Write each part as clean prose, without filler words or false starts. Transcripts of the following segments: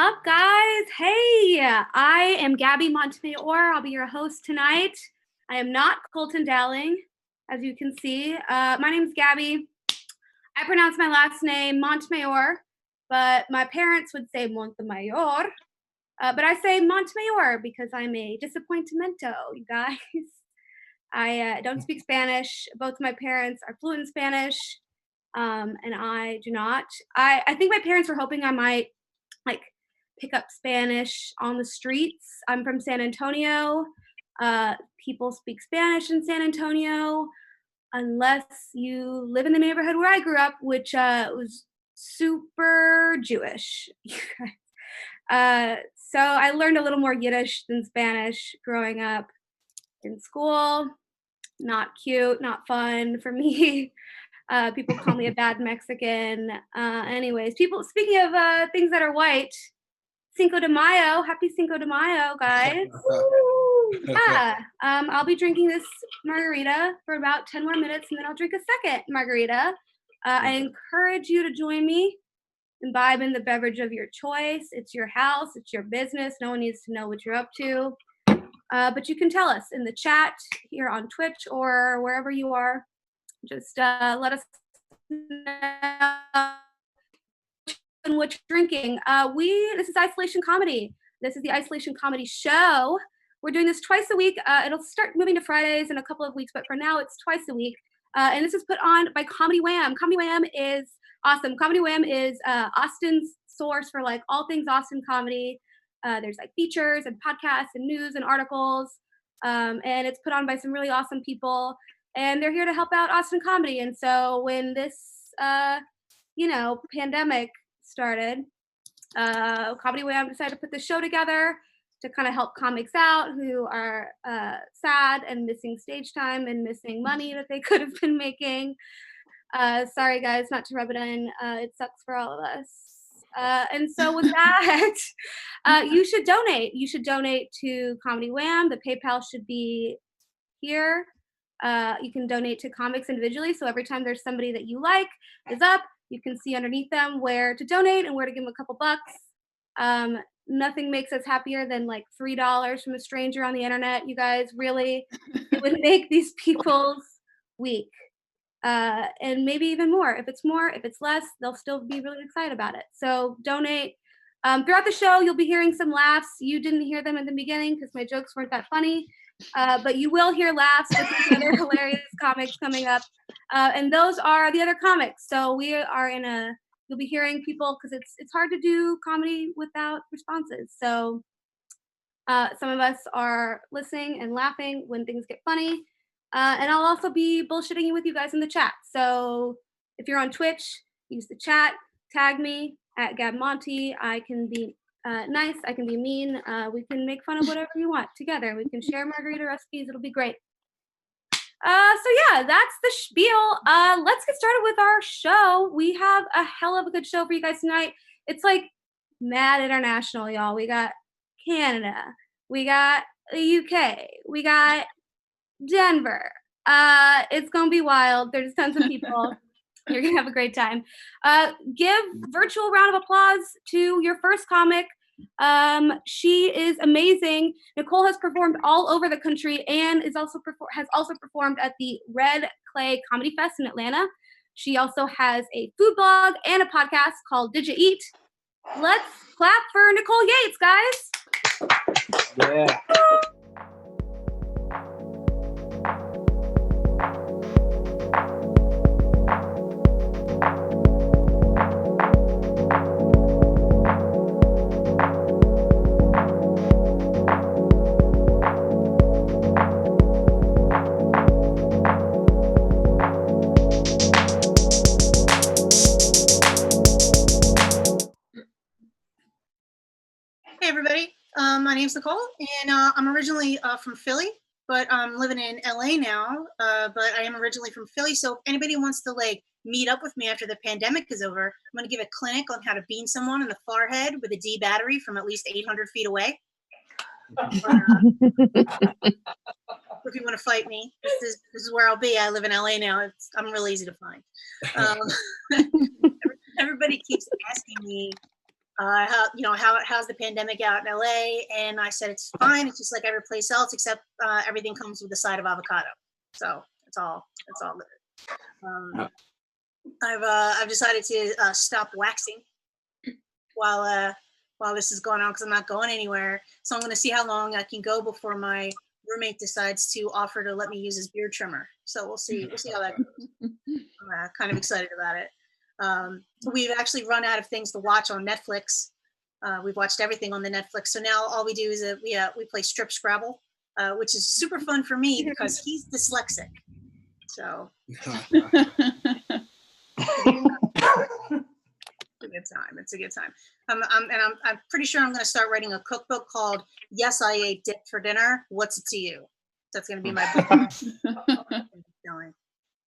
up, guys? Hey, I am GABI MONTEMAYOR. I'll be your host tonight. I am not Colton Dowling, as you can see. My name's GABI. I pronounce my last name Montemayor, but my parents would say Montemayor. But I say Montemayor because I'm a disappointimento, you guys. I don't speak Spanish. Both my parents are fluent in Spanish, and I do not. I think my parents were hoping I might like pick up Spanish on the streets. I'm from San Antonio. People speak Spanish in San Antonio unless you live in the neighborhood where I grew up, which was super Jewish. So I learned a little more Yiddish than Spanish growing up in school. Not cute, not fun for me. People call me a bad Mexican. Anyways, speaking of things that are white, Cinco de Mayo, happy Cinco de Mayo, guys. Yeah, I'll be drinking this margarita for about 10 more minutes and then I'll drink a second margarita. I encourage you to join me, imbibe in the beverage of your choice. It's your house, it's your business. No one needs to know what you're up to. But you can tell us in the chat here on Twitch or wherever you are. Just let us know what you're drinking. This is Isolation Comedy. This is the Isolation Comedy Show. We're doing this twice a week. It'll start moving to Fridays in a couple of weeks, but for now it's twice a week. And this is put on by Comedy Wham. Comedy Wham is awesome. Comedy Wham is Austin's source for like all things Austin comedy. There's like features and podcasts and news and articles. And it's put on by some really awesome people. And they're here to help out Austin comedy. And so when this, pandemic started, Comedy Wham decided to put this show together to kind of help comics out who are sad and missing stage time and missing money that they could have been making. Sorry, guys, not to rub it in. It sucks for all of us. And so with that, you should donate. You should donate to Comedy Wham. The PayPal should be here. You can donate to comics individually. So every time there's somebody that you like is up, you can see underneath them where to donate and where to give them a couple bucks. Nothing makes us happier than like $3 from a stranger on the internet. You guys, really, it would make these people's week. And maybe even more. If it's more, if it's less, they'll still be really excited about it. So donate. Throughout the show, you'll be hearing some laughs. You didn't hear them in the beginning because my jokes weren't that funny. But you will hear laughs with these other hilarious comics coming up. And those are the other comics. So we are you'll be hearing people because it's hard to do comedy without responses. So some of us are listening and laughing when things get funny. And I'll also be bullshitting with you guys in the chat. So if you're on Twitch, use the chat, tag me at GabMonty. I can be nice, I can be mean. We can make fun of whatever you want together. We can share margarita recipes. It'll be great. So yeah, that's the spiel. Let's get started with our show. We have a hell of a good show for you guys tonight. It's like mad international, y'all. We got Canada. We got the UK. We got Denver. It's gonna be wild. There's tons of people. You're gonna have a great time. Give virtual round of applause to your first comic. She is amazing. Nicole has performed all over the country and has also performed at the Red Clay Comedy Fest in Atlanta. She also has a food blog and a podcast called Did You Eat? Let's clap for Nicole Yates, guys. Yeah. Hey everybody, my name's Nicole and I'm originally from Philly, but I'm living in LA now, but I am originally from Philly, so if anybody wants to like meet up with me after the pandemic is over, I'm going to give a clinic on how to beam someone in the forehead with a D battery from at least 800 feet away. If you want to fight me, this is where I'll be. I live in LA now. I'm real easy to find. Everybody keeps asking me how's the pandemic out in LA? And I said, it's fine. It's just like every place else, except everything comes with a side of avocado. So it's all good. I've decided to stop waxing while this is going on, because I'm not going anywhere. So I'm going to see how long I can go before my roommate decides to offer to let me use his beard trimmer. So we'll see how that goes. I'm kind of excited about it. We've actually run out of things to watch on Netflix. We've watched everything on the Netflix. So now all we do is we play Strip Scrabble, which is super fun for me because he's dyslexic. So it's a good time. I'm pretty sure I'm going to start writing a cookbook called "Yes, I Ate Dip for Dinner. What's it to you?" That's going to be my book.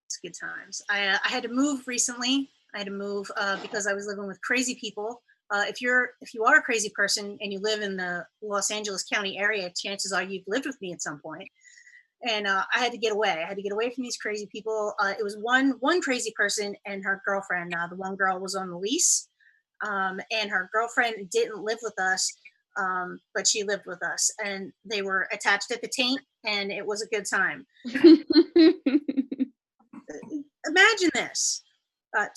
It's good times. I had to move recently. I had to move because I was living with crazy people. If you are a crazy person and you live in the Los Angeles County area, chances are you've lived with me at some point. And I had to get away. I had to get away from these crazy people. It was one crazy person and her girlfriend. The one girl was on the lease, and her girlfriend didn't live with us, but she lived with us. And they were attached at the taint, and it was a good time. Imagine this.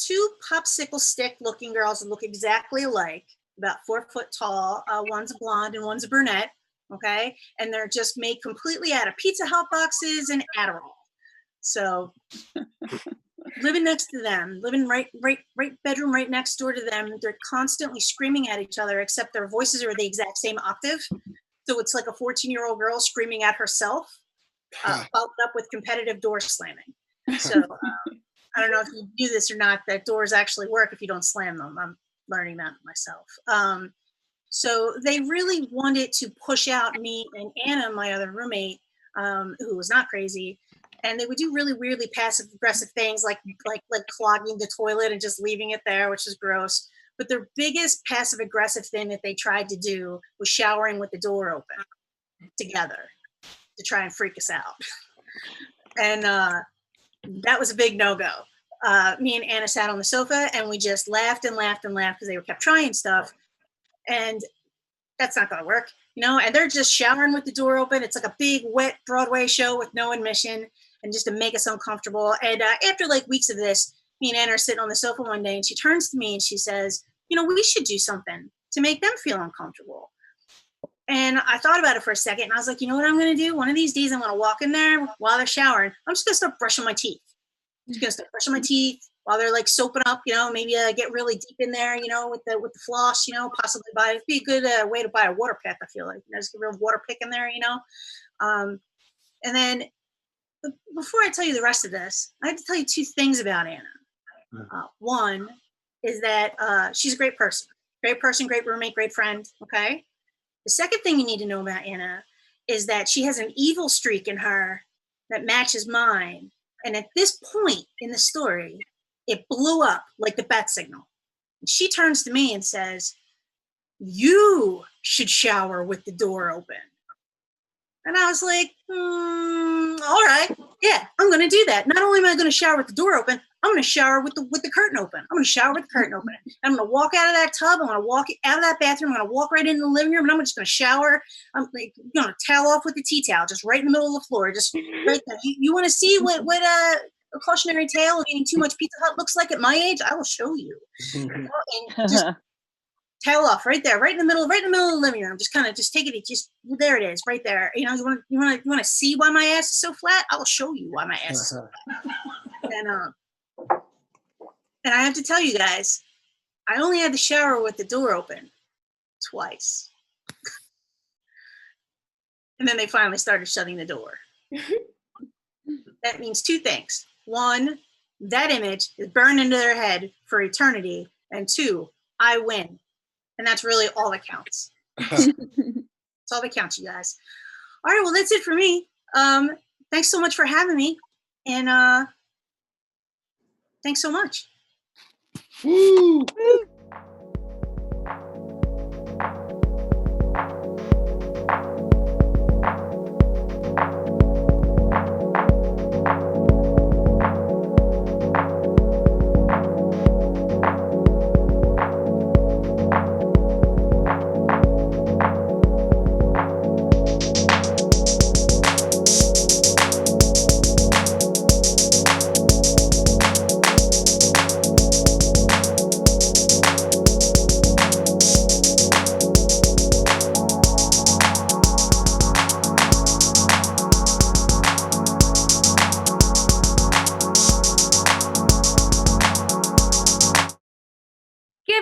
Two popsicle stick looking girls that look exactly alike, about 4 foot tall. One's a blonde and one's a brunette. Okay. And they're just made completely out of Pizza Hut boxes and Adderall. So living next to them, living right bedroom right next door to them. They're constantly screaming at each other, except their voices are the exact same octave. So it's like a 14-year-old girl screaming at herself, followed up with competitive door slamming. So I don't know if you do this or not, that doors actually work if you don't slam them. I'm learning that myself. So they really wanted to push out me and Anna, my other roommate, who was not crazy. And they would do really weirdly passive aggressive things like clogging the toilet and just leaving it there, which is gross. But their biggest passive aggressive thing that they tried to do was showering with the door open together to try and freak us out. And that was a big no-go. Me and Anna sat on the sofa and we just laughed and laughed and laughed because they kept trying stuff. And that's not going to work, and they're just showering with the door open. It's like a big wet Broadway show with no admission and just to make us uncomfortable. And after like weeks of this, me and Anna are sitting on the sofa one day and she turns to me and she says, we should do something to make them feel uncomfortable. And I thought about it for a second and I was like, you know what I'm going to do? One of these days I'm going to walk in there while they're showering. I'm just going to start brushing my teeth. I'm just going to start brushing my teeth while they're like soaping up, maybe get really deep in there, with the floss, possibly it'd be a good way to buy a water pick. I feel like, just a real water pick in there, and then before I tell you the rest of this, I have to tell you two things about Anna. One is that she's a great person, great roommate, great friend. Okay. The second thing you need to know about Anna is that she has an evil streak in her that matches mine. And at this point in the story, it blew up like the bat signal. And she turns to me and says, "You should shower with the door open." And I was like, all right, yeah, I'm going to do that. Not only am I going to shower with the door open, I'm going to shower with the curtain open. I'm going to shower with the curtain open. I'm going to walk out of that tub. I'm going to walk out of that bathroom. I'm going to walk right into the living room, and I'm just going to shower. I'm like, going to towel off with the tea towel, just right in the middle of the floor, just right there. You want to see what a cautionary tale of eating too much Pizza Hut looks like at my age? I will show you. And just towel off right there, right in the middle of the living room. Just kind of take it. Just there it is, right there. You want to see why my ass is so flat? I will show you why my ass is so flat. And I have to tell you guys, I only had to shower with the door open twice. And then they finally started shutting the door. That means two things. One, that image is burned into their head for eternity. And two, I win. And that's really all that counts. That's all that counts, you guys. All right, well, that's it for me. Thanks so much for having me. And thanks so much. Woo!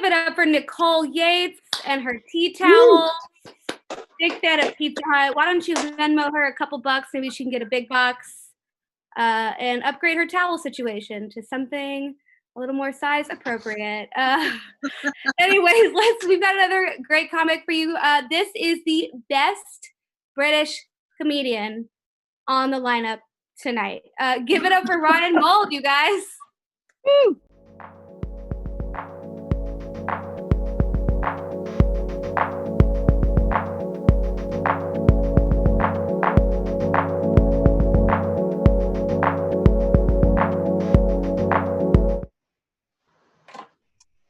give it up for Nicole Yates and her tea towel. Big fan of Pizza Hut. Why don't you Venmo her a couple bucks? Maybe she can get a big box and upgrade her towel situation to something a little more size appropriate. Anyways, we've got another great comic for you. This is the best British comedian on the lineup tonight. Give it up for Ryan Mold, you guys. Woo.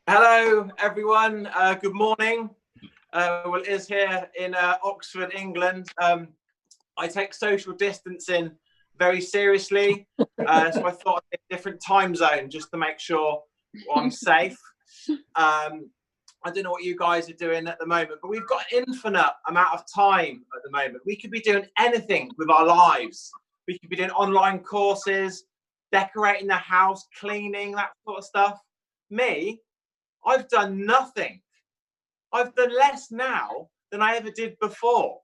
Hello, everyone. Good morning. Well, it is here in Oxford, England. I take social distancing very seriously, so I thought I'd get a different time zone just to make sure I'm safe. I don't know what you guys are doing at the moment, but we've got an infinite amount of time at the moment. We could be doing anything with our lives. We could be doing online courses, decorating the house, cleaning, that sort of stuff. Me, I've done nothing. I've done less now than I ever did before.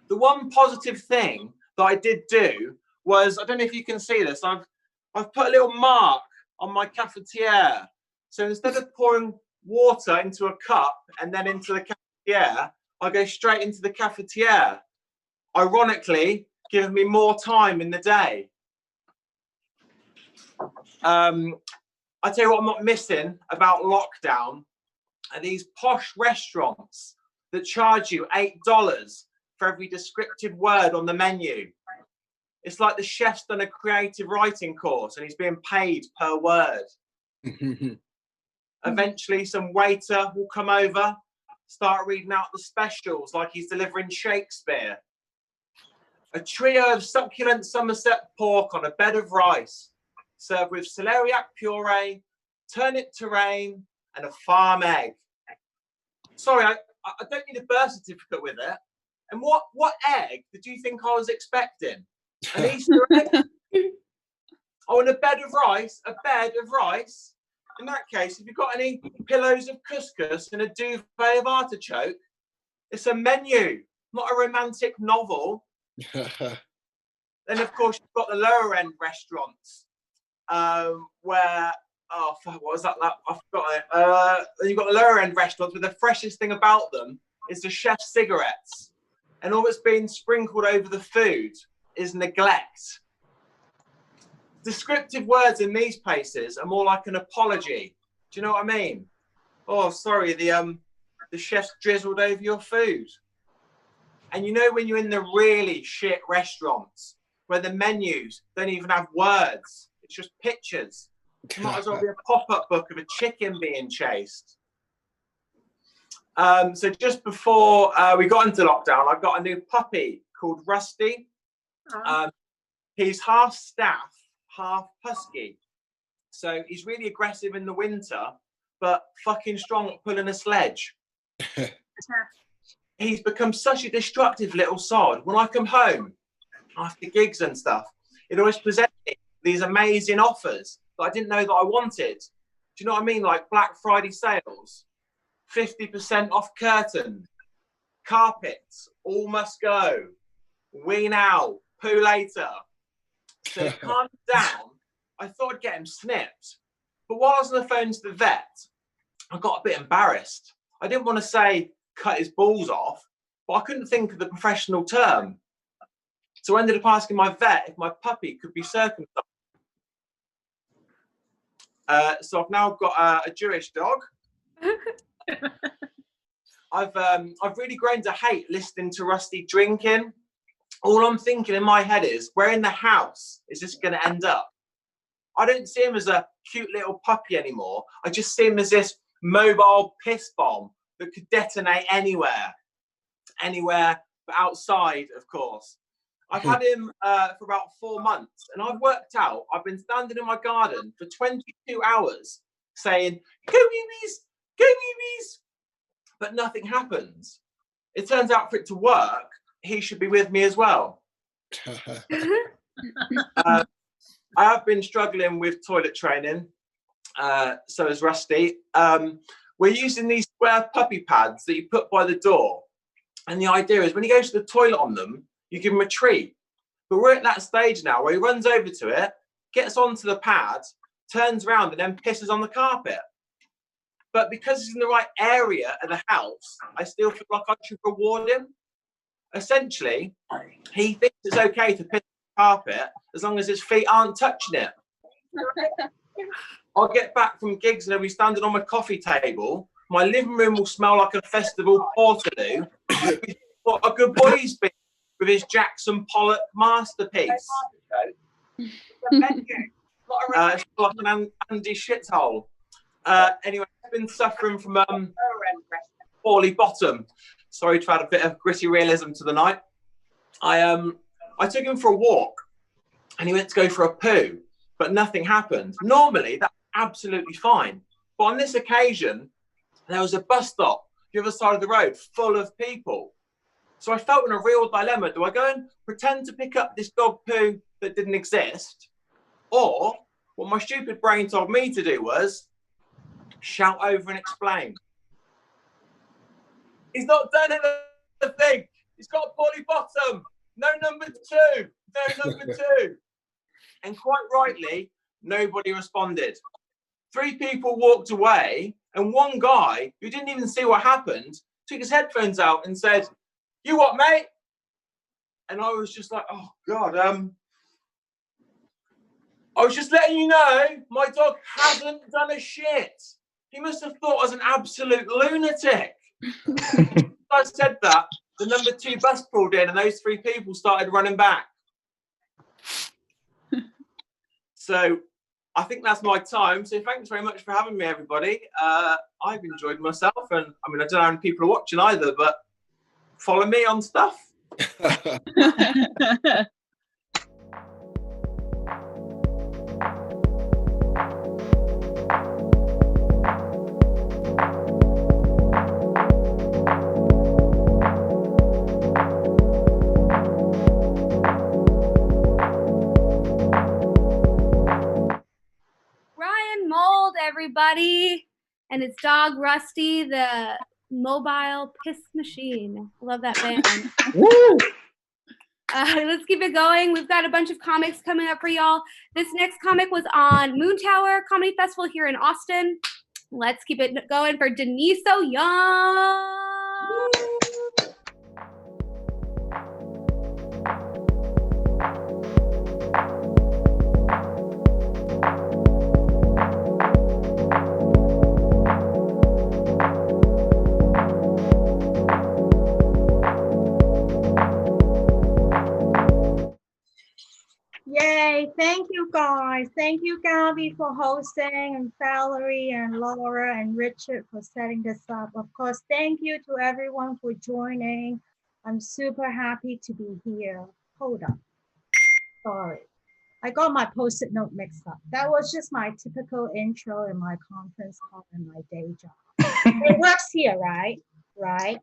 The one positive thing that I did do was, I don't know if you can see this, I've put a little mark on my cafetiere. So instead of pouring water into a cup and then into the cafetiere, I go straight into the cafetiere. Ironically, giving me more time in the day. I tell you what I'm not missing about lockdown are these posh restaurants that charge you $8 for every descriptive word on the menu. It's like the chef's done a creative writing course and he's being paid per word. Eventually some waiter will come over, start reading out the specials like he's delivering Shakespeare. A trio of succulent Somerset pork on a bed of rice, served with celeriac puree, turnip terrine, and a farm egg. Sorry, I don't need a birth certificate with it. And what egg did you think I was expecting? An Easter egg? Oh, and a bed of rice? A bed of rice? In that case, have you got any pillows of couscous and a duvet of artichoke? It's a menu, not a romantic novel. Then, of course, you've got the lower end restaurants where, oh, fuck, what was that? I forgot it. Then you've got the lower end restaurants where the freshest thing about them is the chef's cigarettes. And all that's being sprinkled over the food is neglect. Descriptive words in these places are more like an apology. Do you know what I mean? Oh, sorry, the chef's drizzled over your food. And you know when you're in the really shit restaurants where the menus don't even have words, it's just pictures. It might as well be a pop-up book of a chicken being chased. So just before we got into lockdown, I got a new puppy called Rusty. He's half staff, half husky. So he's really aggressive in the winter, but fucking strong at pulling a sledge. He's become such a destructive little sod. When I come home after gigs and stuff, it always presents me these amazing offers that I didn't know that I wanted. Do you know what I mean? Like Black Friday sales, 50% off curtain, carpets, all must go, we now, poo later. So he calmed down. I thought I'd get him snipped. But while I was on the phone to the vet, I got a bit embarrassed. I didn't want to say cut his balls off, but I couldn't think of the professional term. So I ended up asking my vet if my puppy could be circumcised. So I've now got a Jewish dog. I've really grown to hate listening to Rusty drinking. All I'm thinking in my head is, where in the house is this going to end up? I don't see him as a cute little puppy anymore. I just see him as this mobile piss bomb that could detonate anywhere but outside, of course. I've had him for about 4 months, and I've worked out I've been standing in my garden for 22 hours saying, go babies, go babies, but nothing happens. It turns out for it to work, he should be with me as well. I have been struggling with toilet training. so is Rusty. We're using these square puppy pads that you put by the door. And the idea is when he goes to the toilet on them, you give him a treat. But we're at that stage now where he runs over to it, gets onto the pad, turns around and then pisses on the carpet. But because he's in the right area of the house, I still feel like I should reward him. Essentially, he thinks it's okay to piss on the carpet as long as his feet aren't touching it. I'll get back from gigs and I'll be standing on my coffee table. My living room will smell like a festival portaloo. What a good boy he's been with his Jackson Pollock masterpiece. It's like an Andy shithole. Anyway, I've been suffering from poorly bottom. Sorry to add a bit of gritty realism to the night. I took him for a walk and he went to go for a poo, but nothing happened. Normally, that's absolutely fine. But on this occasion, there was a bus stop the other side of the road full of people. So I felt in a real dilemma. Do I go and pretend to pick up this dog poo that didn't exist? Or what my stupid brain told me to do was shout over and explain. He's not done anything. He's got a poorly bottom. No number 2. No number 2. And quite rightly, nobody responded. 3 people walked away, and one guy who didn't even see what happened took his headphones out and said, "You what, mate?" And I was just like, oh God, I was just letting you know my dog hasn't done a shit. He must have thought I was an absolute lunatic. I said that, the number 2 bus pulled in and those 3 people started running back. So I think that's my time. So thanks very much for having me, everybody. I've enjoyed myself, and I mean, I don't know how many people are watching either, but follow me on stuff. Everybody, and its dog Rusty, the mobile piss machine. I love that band. Woo! Let's keep it going. We've got a bunch of comics coming up for y'all. This next comic was on Moontower Comedy Festival here in Austin. Let's keep it going for Denise Young. Yay, thank you guys. Thank you, Gabi, for hosting, and Valerie and Laura and Richard for setting this up. Of course, thank you to everyone for joining. I'm super happy to be here. Hold up. Sorry. I got my post-it note mixed up. That was just my typical intro in my conference call and my day job. It works here, right? Right.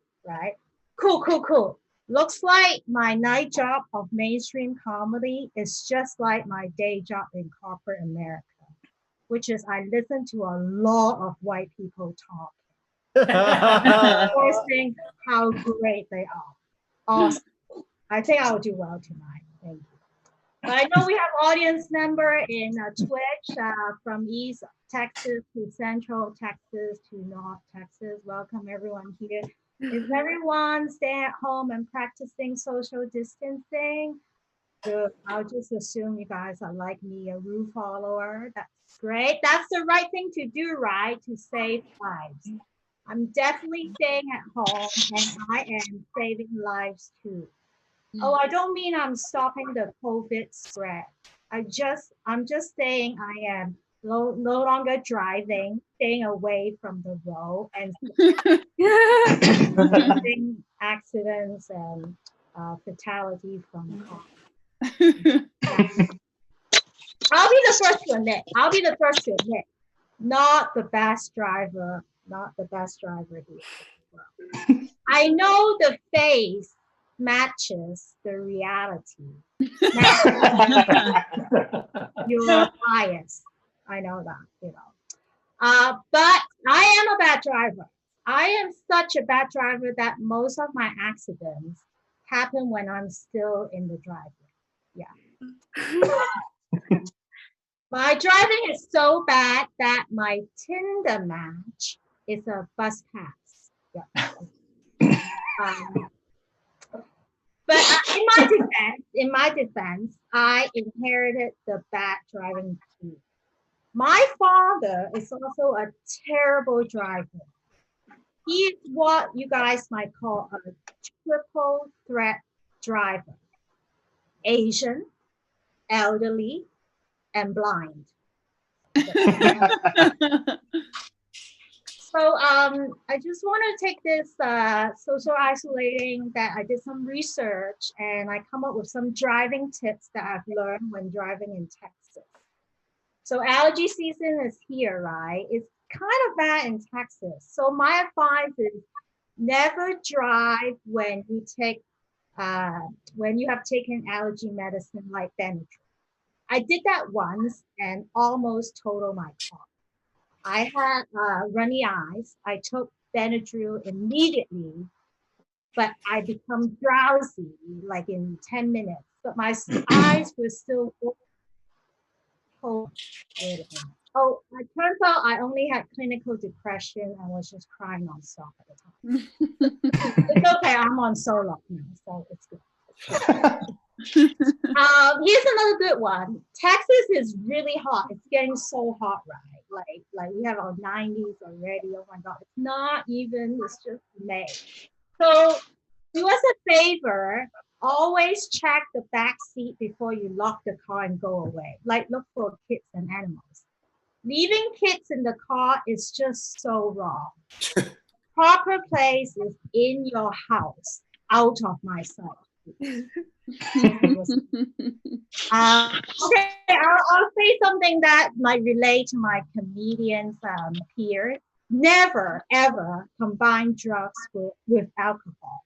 Cool. Looks like my night job of mainstream comedy is just like my day job in corporate America, which is I listen to a lot of white people talk. Forcing how great they are. Awesome. I think I'll do well tonight. Thank you. But I know we have audience member in Twitch from East Texas to Central Texas to North Texas. Welcome everyone here. Is everyone staying at home and practicing social distancing? Good. I'll just assume you guys are like me, a rule follower. That's great. That's the right thing to do, right? To save lives. I'm definitely staying at home, and I am saving lives too. Oh, I don't mean I'm stopping the COVID spread. I'm just saying I am no longer driving, staying away from the road, and preventing accidents and fatality from cars. I'll be the first to admit, not the best driver here. I know the face matches the reality. You're biased. I know that, But I am a bad driver. I am such a bad driver that most of my accidents happen when I'm still in the driveway. Yeah. My driving is so bad that my Tinder match is a bus pass. Yeah. But in my defense, I inherited the bad driving too. My father is also a terrible driver. He's what you guys might call a triple threat driver: Asian, elderly, and blind. So I just want to take this social isolating that I did some research and I come up with some driving tips that I've learned when driving in Texas. So allergy season is here, right? It's kind of bad in Texas. So my advice is never drive when you have taken allergy medicine like Benadryl. I did that once and almost totaled my car. I had runny eyes. I took Benadryl immediately, but I become drowsy like in 10 minutes. But my eyes were still Oh, it turns out I only had clinical depression and was just crying nonstop at the time. It's okay, I'm on solo now, so it's good. Here's another good one. Texas is really hot. It's getting so hot, right? Like we have our 90s already. Oh my God, it's not even, it's just May. So do us a favor, always check the back seat before you lock the car and go away. Like look for kids and animals. Leaving kids in the car is just so wrong. Proper place is in your house, out of my sight. Okay, I'll say something that might relate to my comedian's peers. Never, ever combine drugs with alcohol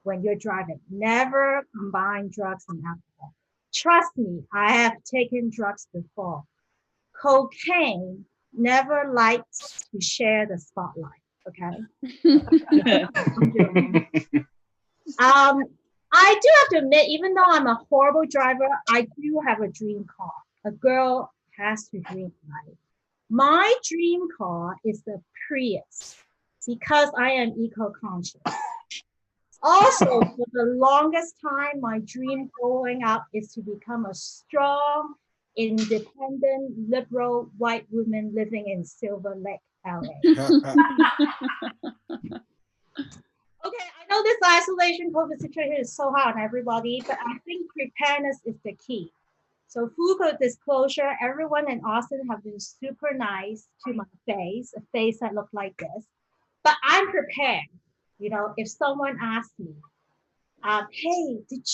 when you're driving. Never combine drugs and alcohol. Trust me, I have taken drugs before. Cocaine never likes to share the spotlight, okay? I do have to admit, even though I'm a horrible driver, I do have a dream car. A girl has to dream, right? My dream car is the Prius because I am eco-conscious. Also, for the longest time, my dream growing up is to become a strong, independent, liberal white woman living in Silver Lake, LA. Okay, I know this isolation COVID situation is so hard on everybody, but I think preparedness is the key. So full disclosure, everyone in Austin have been super nice to my face, a face that looked like this, but I'm prepared. You know, if someone asks me, hey, did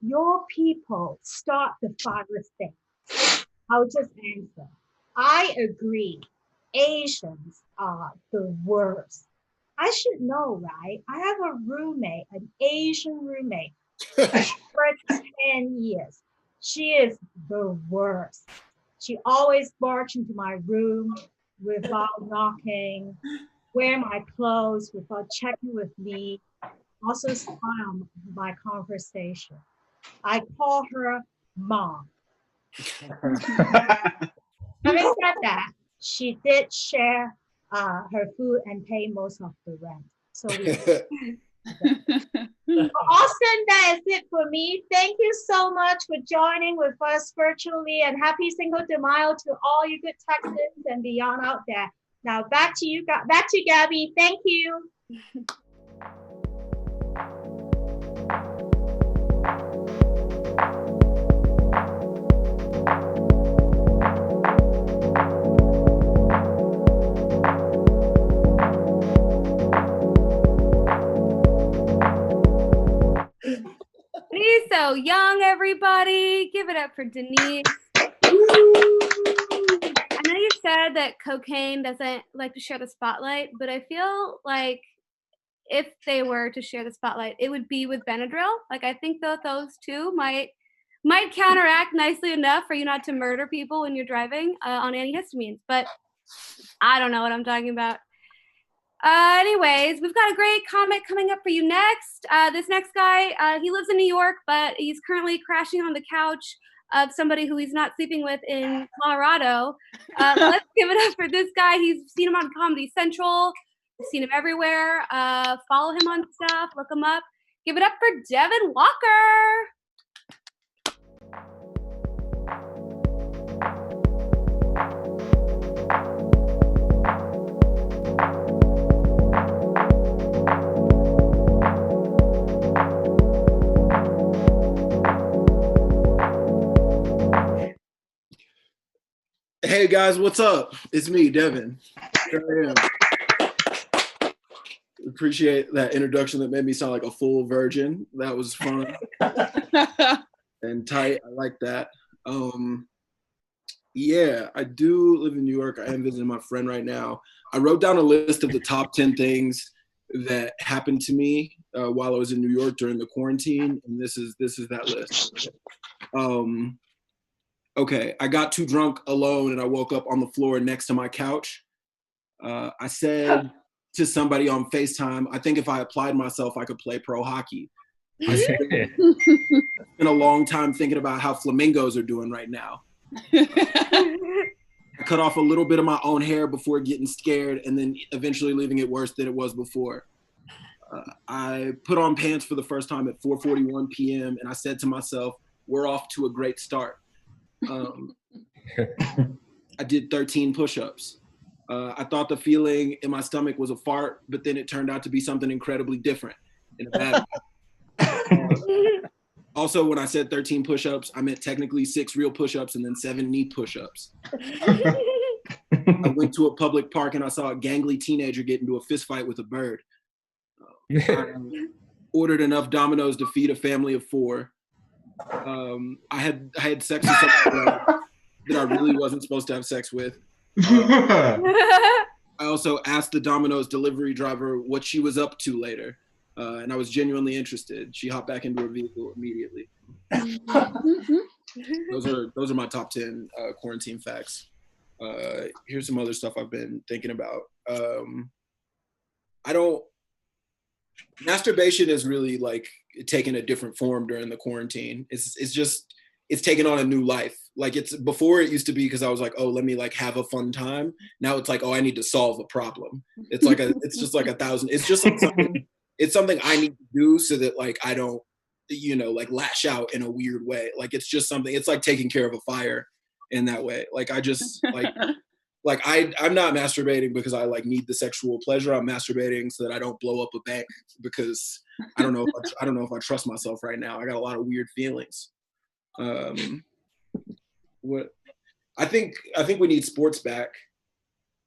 your people start the virus thing? I'll just answer, I agree, Asians are the worst. I should know, right? I have a roommate, an Asian roommate, for 10 years. She is the worst. She always barges into my room without knocking, wear my clothes without checking with me, also spy on my conversation. I call her mom. Having said that, she did share her food and pay most of the rent. So Austin, that is it for me. Thank you so much for joining with us virtually, and happy Cinco de Mayo to all you good Texans and beyond out there. Now back to you, back to Gabby. Thank you. She's so young, everybody. Give it up for Denise. I know you said that cocaine doesn't like to share the spotlight, but I feel like if they were to share the spotlight, it would be with Benadryl. Like I think that those two might counteract nicely enough for you not to murder people when you're driving on antihistamines. But I don't know what I'm talking about. Anyways, we've got a great comic coming up for you next. This next guy, he lives in New York, but he's currently crashing on the couch of somebody who he's not sleeping with in Colorado. Let's give it up for this guy. He's seen him on Comedy Central. We've seen him everywhere. Follow him on stuff. Look him up. Give it up for Devon Walker. Hey guys, what's up? It's me, Devon. Here I am. Appreciate that introduction that made me sound like a full virgin. That was fun and tight. I like that. Yeah, I do live in New York. I am visiting my friend right now. I wrote down a list of the top 10 things that happened to me while I was in New York during the quarantine, and this is that list. Okay, I got too drunk alone and I woke up on the floor next to my couch. I said to somebody on FaceTime, I think if I applied myself, I could play pro hockey. I spent a long time thinking about how flamingos are doing right now. I cut off a little bit of my own hair before getting scared and then eventually leaving it worse than it was before. I put on pants for the first time at 4:41 p.m. and I said to myself, we're off to a great start. I did 13 push-ups. I thought the feeling in my stomach was a fart, but then it turned out to be something incredibly different in a bad way. Also, when I said 13 push-ups, I meant technically 6 real push-ups and then 7 knee push-ups. I went to a public park and I saw a gangly teenager get into a fist fight with a bird. I ordered enough Dominoes to feed a family of 4. I had sex with someone that I really wasn't supposed to have sex with. I also asked the Domino's delivery driver what she was up to later, and I was genuinely interested. She hopped back into her vehicle immediately. Those are my top 10 quarantine facts. Here's some other stuff I've been thinking about. Masturbation is really like taking a different form during the quarantine. It's taken on a new life. Like it's before it used to be because I was like, oh, let me like have a fun time. Now it's like, oh, I need to solve a problem. It's just like 1,000. It's just like something I need to do so that like I don't, like lash out in a weird way. Like it's just something. It's like taking care of a fire in that way. Like I just like I'm not masturbating because I like need the sexual pleasure. I'm masturbating so that I don't blow up a bank because I don't know if I trust myself right now. I got a lot of weird feelings. What I think we need sports back.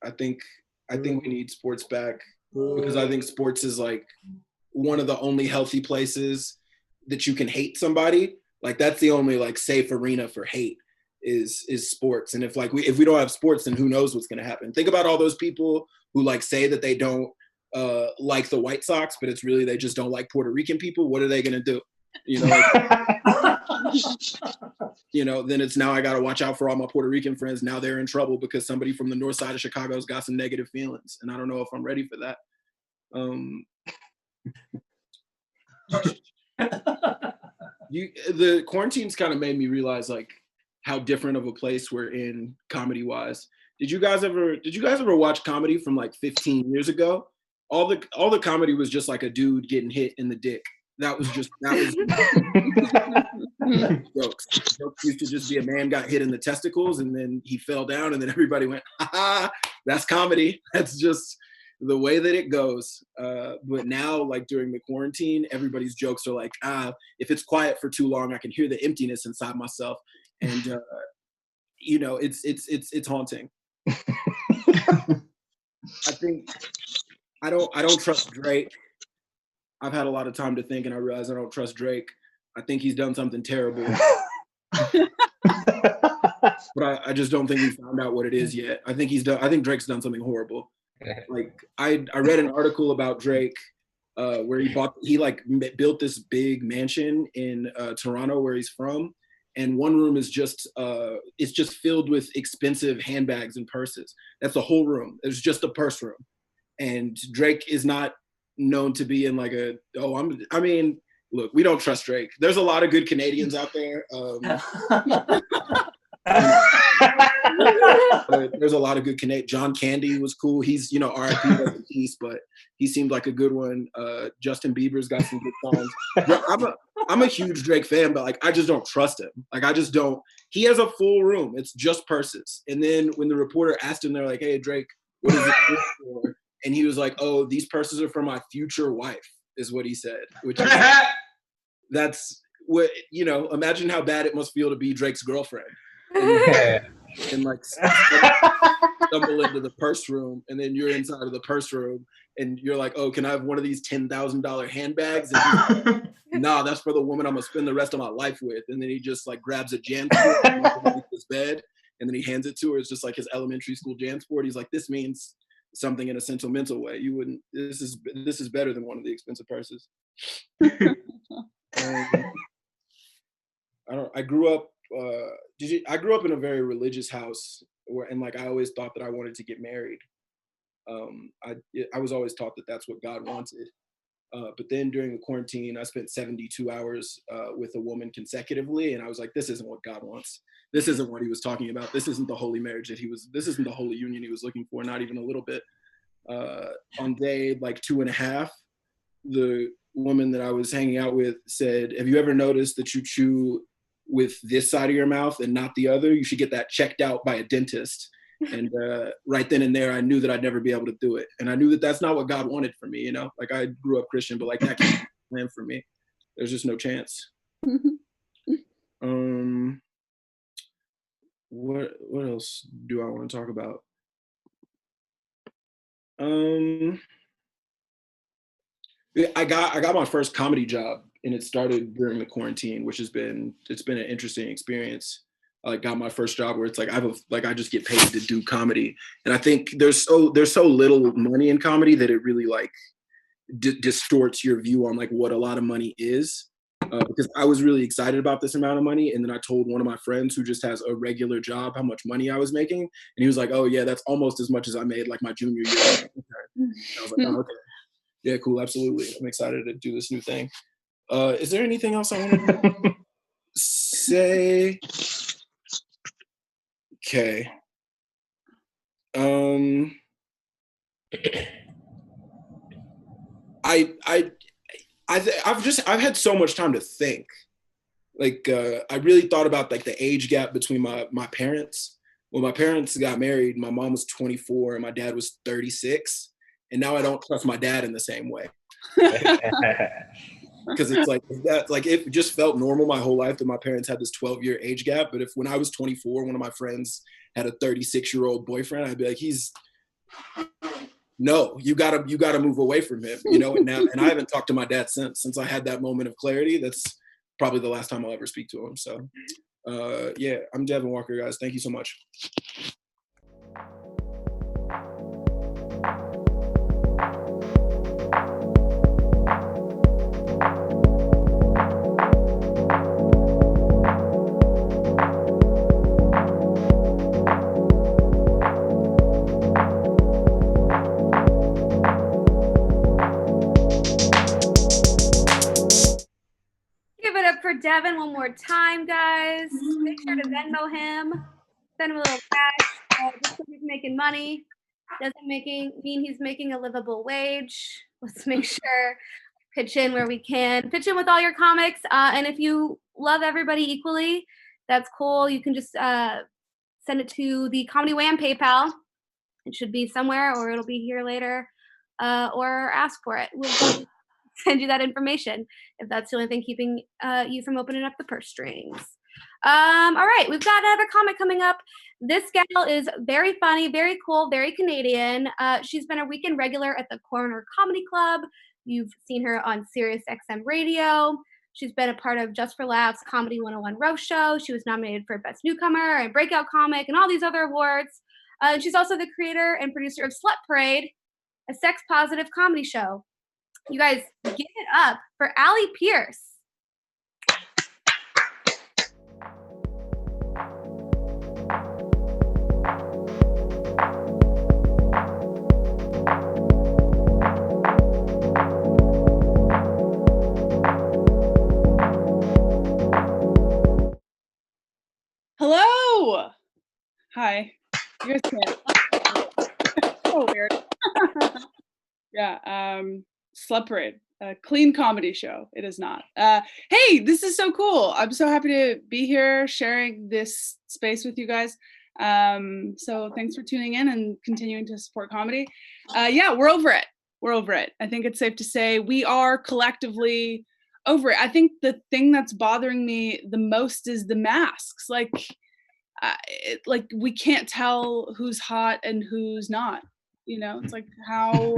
I think we need sports back because I think sports is like one of the only healthy places that you can hate somebody. Like that's the only like safe arena for hate is sports. And if we don't have sports, then who knows what's going to happen. Think about all those people who like say that they don't like the White Sox, but it's really they just don't like Puerto Rican people. What are they going to do? Then it's now I got to watch out for all my Puerto Rican friends. Now they're in trouble because somebody from the north side of Chicago's got some negative feelings. And I don't know if I'm ready for that. The quarantine's kind of made me realize like how different of a place we're in comedy wise. Did you guys ever watch comedy from like 15 years ago? All the comedy was just like a dude getting hit in the dick. That was jokes. Jokes used to just be a man got hit in the testicles and then he fell down and then everybody went, ha, that's comedy. That's just the way that it goes. But now, like during the quarantine, everybody's jokes are like, if it's quiet for too long, I can hear the emptiness inside myself. And it's haunting. I don't trust Drake. I've had a lot of time to think and I realize I don't trust Drake. I think he's done something terrible. But I just don't think we found out what it is yet. I think Drake's done something horrible. Like I read an article about Drake where he built this big mansion in Toronto where he's from. and one room is just it's just filled with expensive handbags and purses. That's the whole room. It's just a purse room. And Drake is not known to be in like I mean, look, we don't trust Drake. There's a lot of good Canadians out there. There's a lot of good Canadian. John Candy was cool. He's, you know, R.I.P. rest in peace, but he seemed like a good one. Justin Bieber's got some good songs. I'm a huge Drake fan, but like I just don't trust him. Like I just don't. He has a full room. It's just purses. And then when the reporter asked him, they're like, "Hey Drake, what is it for?" And he was like, "Oh, these purses are for my future wife," is what he said. Which is that's what, you know. Imagine how bad it must feel to be Drake's girlfriend. And like stumble into the purse room, and then you're inside of the purse room, and you're like, "Oh, can I have one of these $10,000 handbags?" And like, "Nah, that's for the woman I'm gonna spend the rest of my life with." And then he just like grabs a JanSport underneath his bed, and then he hands it to her. It's just like his elementary school JanSport. He's like, "This means something in a sentimental way. You wouldn't. This is better than one of the expensive purses." I grew up. I grew up in a very religious house and like I always thought that I wanted to get married. I was always taught that that's what God wanted. But then during the quarantine, I spent 72 hours with a woman consecutively, and I was like, this isn't what God wants. This isn't what he was talking about. This isn't the holy marriage this isn't the holy union he was looking for, not even a little bit. On day like 2.5, the woman that I was hanging out with said, "Have you ever noticed that you chew with this side of your mouth and not the other? You should get that checked out by a dentist." And right then and there, I knew that I'd never be able to do it. And I knew that that's not what God wanted for me, you know? Like I grew up Christian, but like that can't be planned for me. There's just no chance. What else do I want to talk about? I got my first comedy job, and it started during the quarantine, which it's been an interesting experience. I got my first job where it's like I just get paid to do comedy, and I think there's so little money in comedy that it really like distorts your view on like what a lot of money is. Because I was really excited about this amount of money, and then I told one of my friends who just has a regular job how much money I was making, and he was like, "Oh yeah, that's almost as much as I made like my junior year." And I was like, "Oh, okay. Yeah, cool, absolutely. I'm excited to do this new thing." Is there anything else I want to say? Okay. I've had so much time to think. Like I really thought about like the age gap between my parents. When my parents got married, my mom was 24 and my dad was 36. And now I don't trust my dad in the same way. Because it's like that, like it just felt normal my whole life that my parents had this 12-year age gap. But if when I was 24, one of my friends had a 36-year-old boyfriend, I'd be like, no, you gotta move away from him, you know. And I haven't talked to my dad since I had that moment of clarity. That's probably the last time I'll ever speak to him. So yeah, I'm Devon Walker, guys. Thank you so much. For Devon one more time, guys. Make sure to Venmo him. Send him a little cash. Just because he's making money doesn't mean he's making a livable wage. Let's make sure pitch in where we can. Pitch in with all your comics. And if you love everybody equally, that's cool. You can just send it to the Comedy Wham PayPal. It should be somewhere, or it'll be here later. Or ask for it. We'll send you that information if that's the only thing keeping you from opening up the purse strings. All right, we've got another comic coming up. This gal is very funny, very cool, very Canadian. She's been a weekend regular at the Corner Comedy Club. You've seen her on Sirius XM Radio. She's been a part of Just for Laughs Comedy 101 Roast Show. She was nominated for Best Newcomer and Breakout Comic and all these other awards. And she's also the creator and producer of Slut Parade, a sex-positive comedy show. You guys, give it up for ALLE Pierce. You guys can't. So weird. Yeah. Slut Parade, a clean comedy show. It is not. Hey, this is so cool. I'm so happy to be here sharing this space with you guys. So thanks for tuning in and continuing to support comedy. Yeah, we're over it. We're over it. I think it's safe to say we are collectively over it. I think the thing that's bothering me the most is the masks. Like we can't tell who's hot and who's not. You know, it's like, how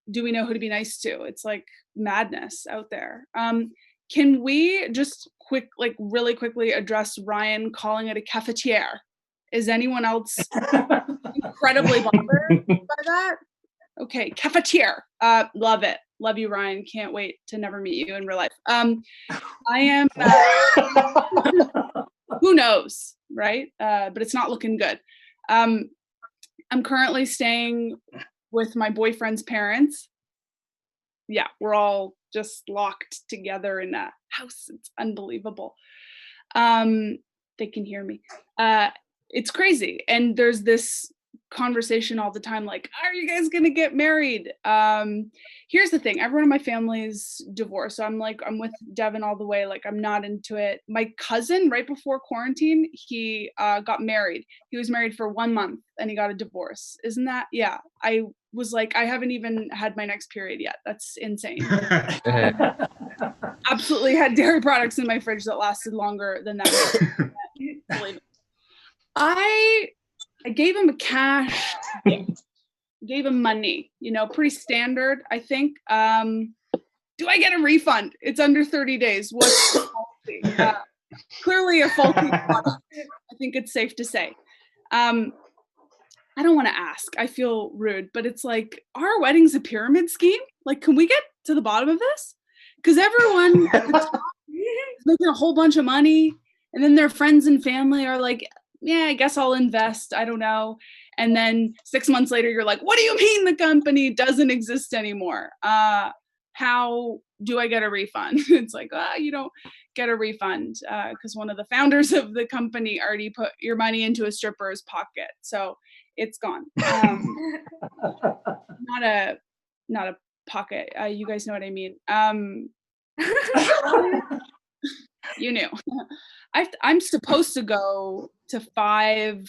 do we know who to be nice to? It's like madness out there. Can we just really quickly address Ryan calling it a cafetiere? Is anyone else incredibly bothered by that? Okay, cafetiere. Love it. Love you, Ryan. Can't wait to never meet you in real life. I am, who knows, right? But it's not looking good. I'm currently staying with my boyfriend's parents. Yeah, we're all just locked together in a house. It's unbelievable. They can hear me. It's crazy. And there's this conversation all the time, like, are you guys gonna get married? Here's the thing, everyone in my family's divorced, so I'm with Devon all the way. Like, I'm not into it. My cousin, right before quarantine, he got married. He was married for 1 month and he got a divorce. Isn't that? Yeah. I was like, I haven't even had my next period yet. That's insane. Absolutely had dairy products in my fridge that lasted longer than that. I gave him a cash, gave him money, you know, pretty standard, I think. Do I get a refund? It's under 30 days. What's the policy? Clearly a faulty product, I think it's safe to say. I don't want to ask. I feel rude, but it's like, are our weddings a pyramid scheme? Like, can we get to the bottom of this? Because everyone at the top is making a whole bunch of money, and then their friends and family are like, yeah, I guess I'll invest. I don't know. And then 6 months later, you're like, what do you mean the company doesn't exist anymore? How do I get a refund? It's like, you don't get a refund because one of the founders of the company already put your money into a stripper's pocket. So it's gone. Not a pocket. You guys know what I mean. You knew. I'm supposed to go to 5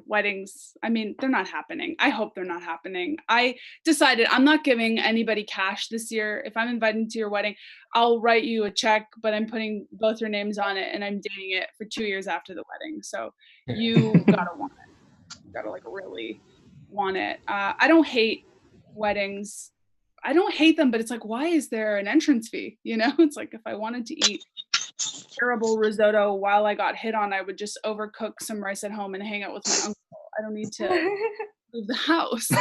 weddings. I mean, they're not happening. I hope they're not happening. I decided I'm not giving anybody cash this year. If I'm invited to your wedding, I'll write you a check, but I'm putting both your names on it and I'm dating it for 2 years after the wedding. So you gotta want it. You gotta really want it. I don't hate weddings. I don't hate them, but it's like, why is there an entrance fee? You know, it's like, if I wanted to eat terrible risotto while I got hit on, I would just overcook some rice at home and hang out with my uncle. I don't need to leave the house. A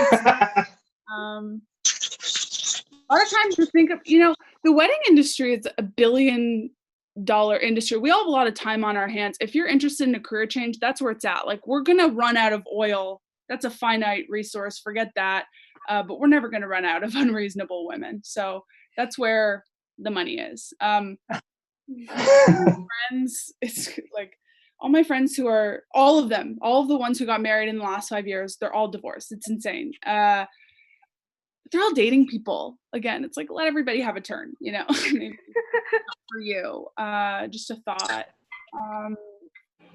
lot of times you think of, you know, the wedding industry is $1 billion industry. We all have a lot of time on our hands. If you're interested in a career change, that's where it's at. Like, we're gonna run out of oil. That's a finite resource. Forget that. But we're never gonna run out of unreasonable women. So that's where the money is. Friends, it's like all my friends who are, all of the ones who got married in the last 5 years, they're all divorced. It's insane. They're all dating people. Again, it's like, let everybody have a turn, you know. Maybe for you. Just a thought.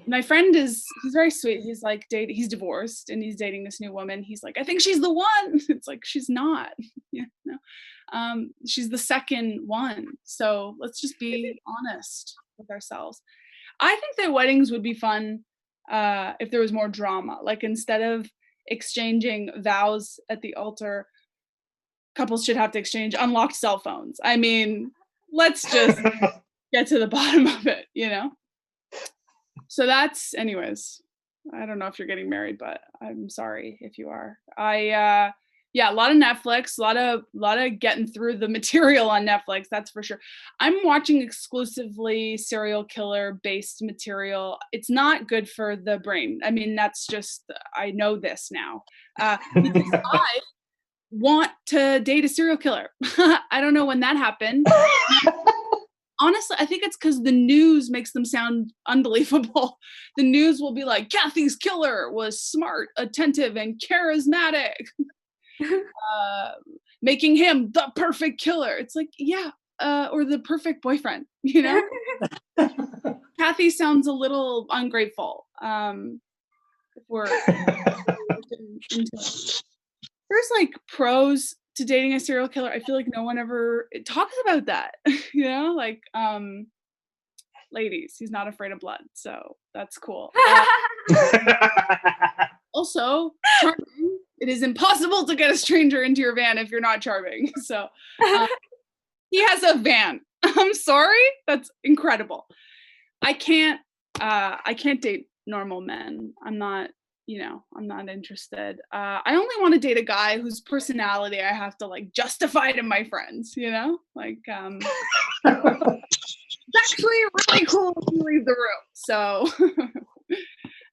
My friend he's very sweet. He's like he's divorced and he's dating this new woman. He's like, I think she's the one. It's like, she's not. Yeah, no. She's the second one. So let's just be honest with ourselves. I think that weddings would be fun if there was more drama. Like, instead of exchanging vows at the altar, couples should have to exchange unlocked cell phones. I mean, let's just get to the bottom of it, you know? So that's, anyways, I don't know if you're getting married, but I'm sorry if you are. Yeah, a lot of Netflix, a lot of getting through the material on Netflix, that's for sure. I'm watching exclusively serial killer based material. It's not good for the brain. I mean, that's just, I know this now. Because I want to date a serial killer. I don't know when that happened. honestly, I think it's because the news makes them sound unbelievable. The news will be like, Kathy's killer was smart, attentive, and charismatic, making him the perfect killer. It's like, yeah, or the perfect boyfriend, you know? Kathy sounds a little ungrateful. If we're into it. There's like pros to dating a serial killer. I feel like no one ever talks about that, you know, like ladies, he's not afraid of blood, so that's cool. Also, charming. It is impossible to get a stranger into your van if you're not charming. So he has a van. I'm sorry, that's incredible. I can't date normal men. I'm not interested. I only want to date a guy whose personality I have to like justify to my friends, you know? Like it's actually really cool when you leave the room. So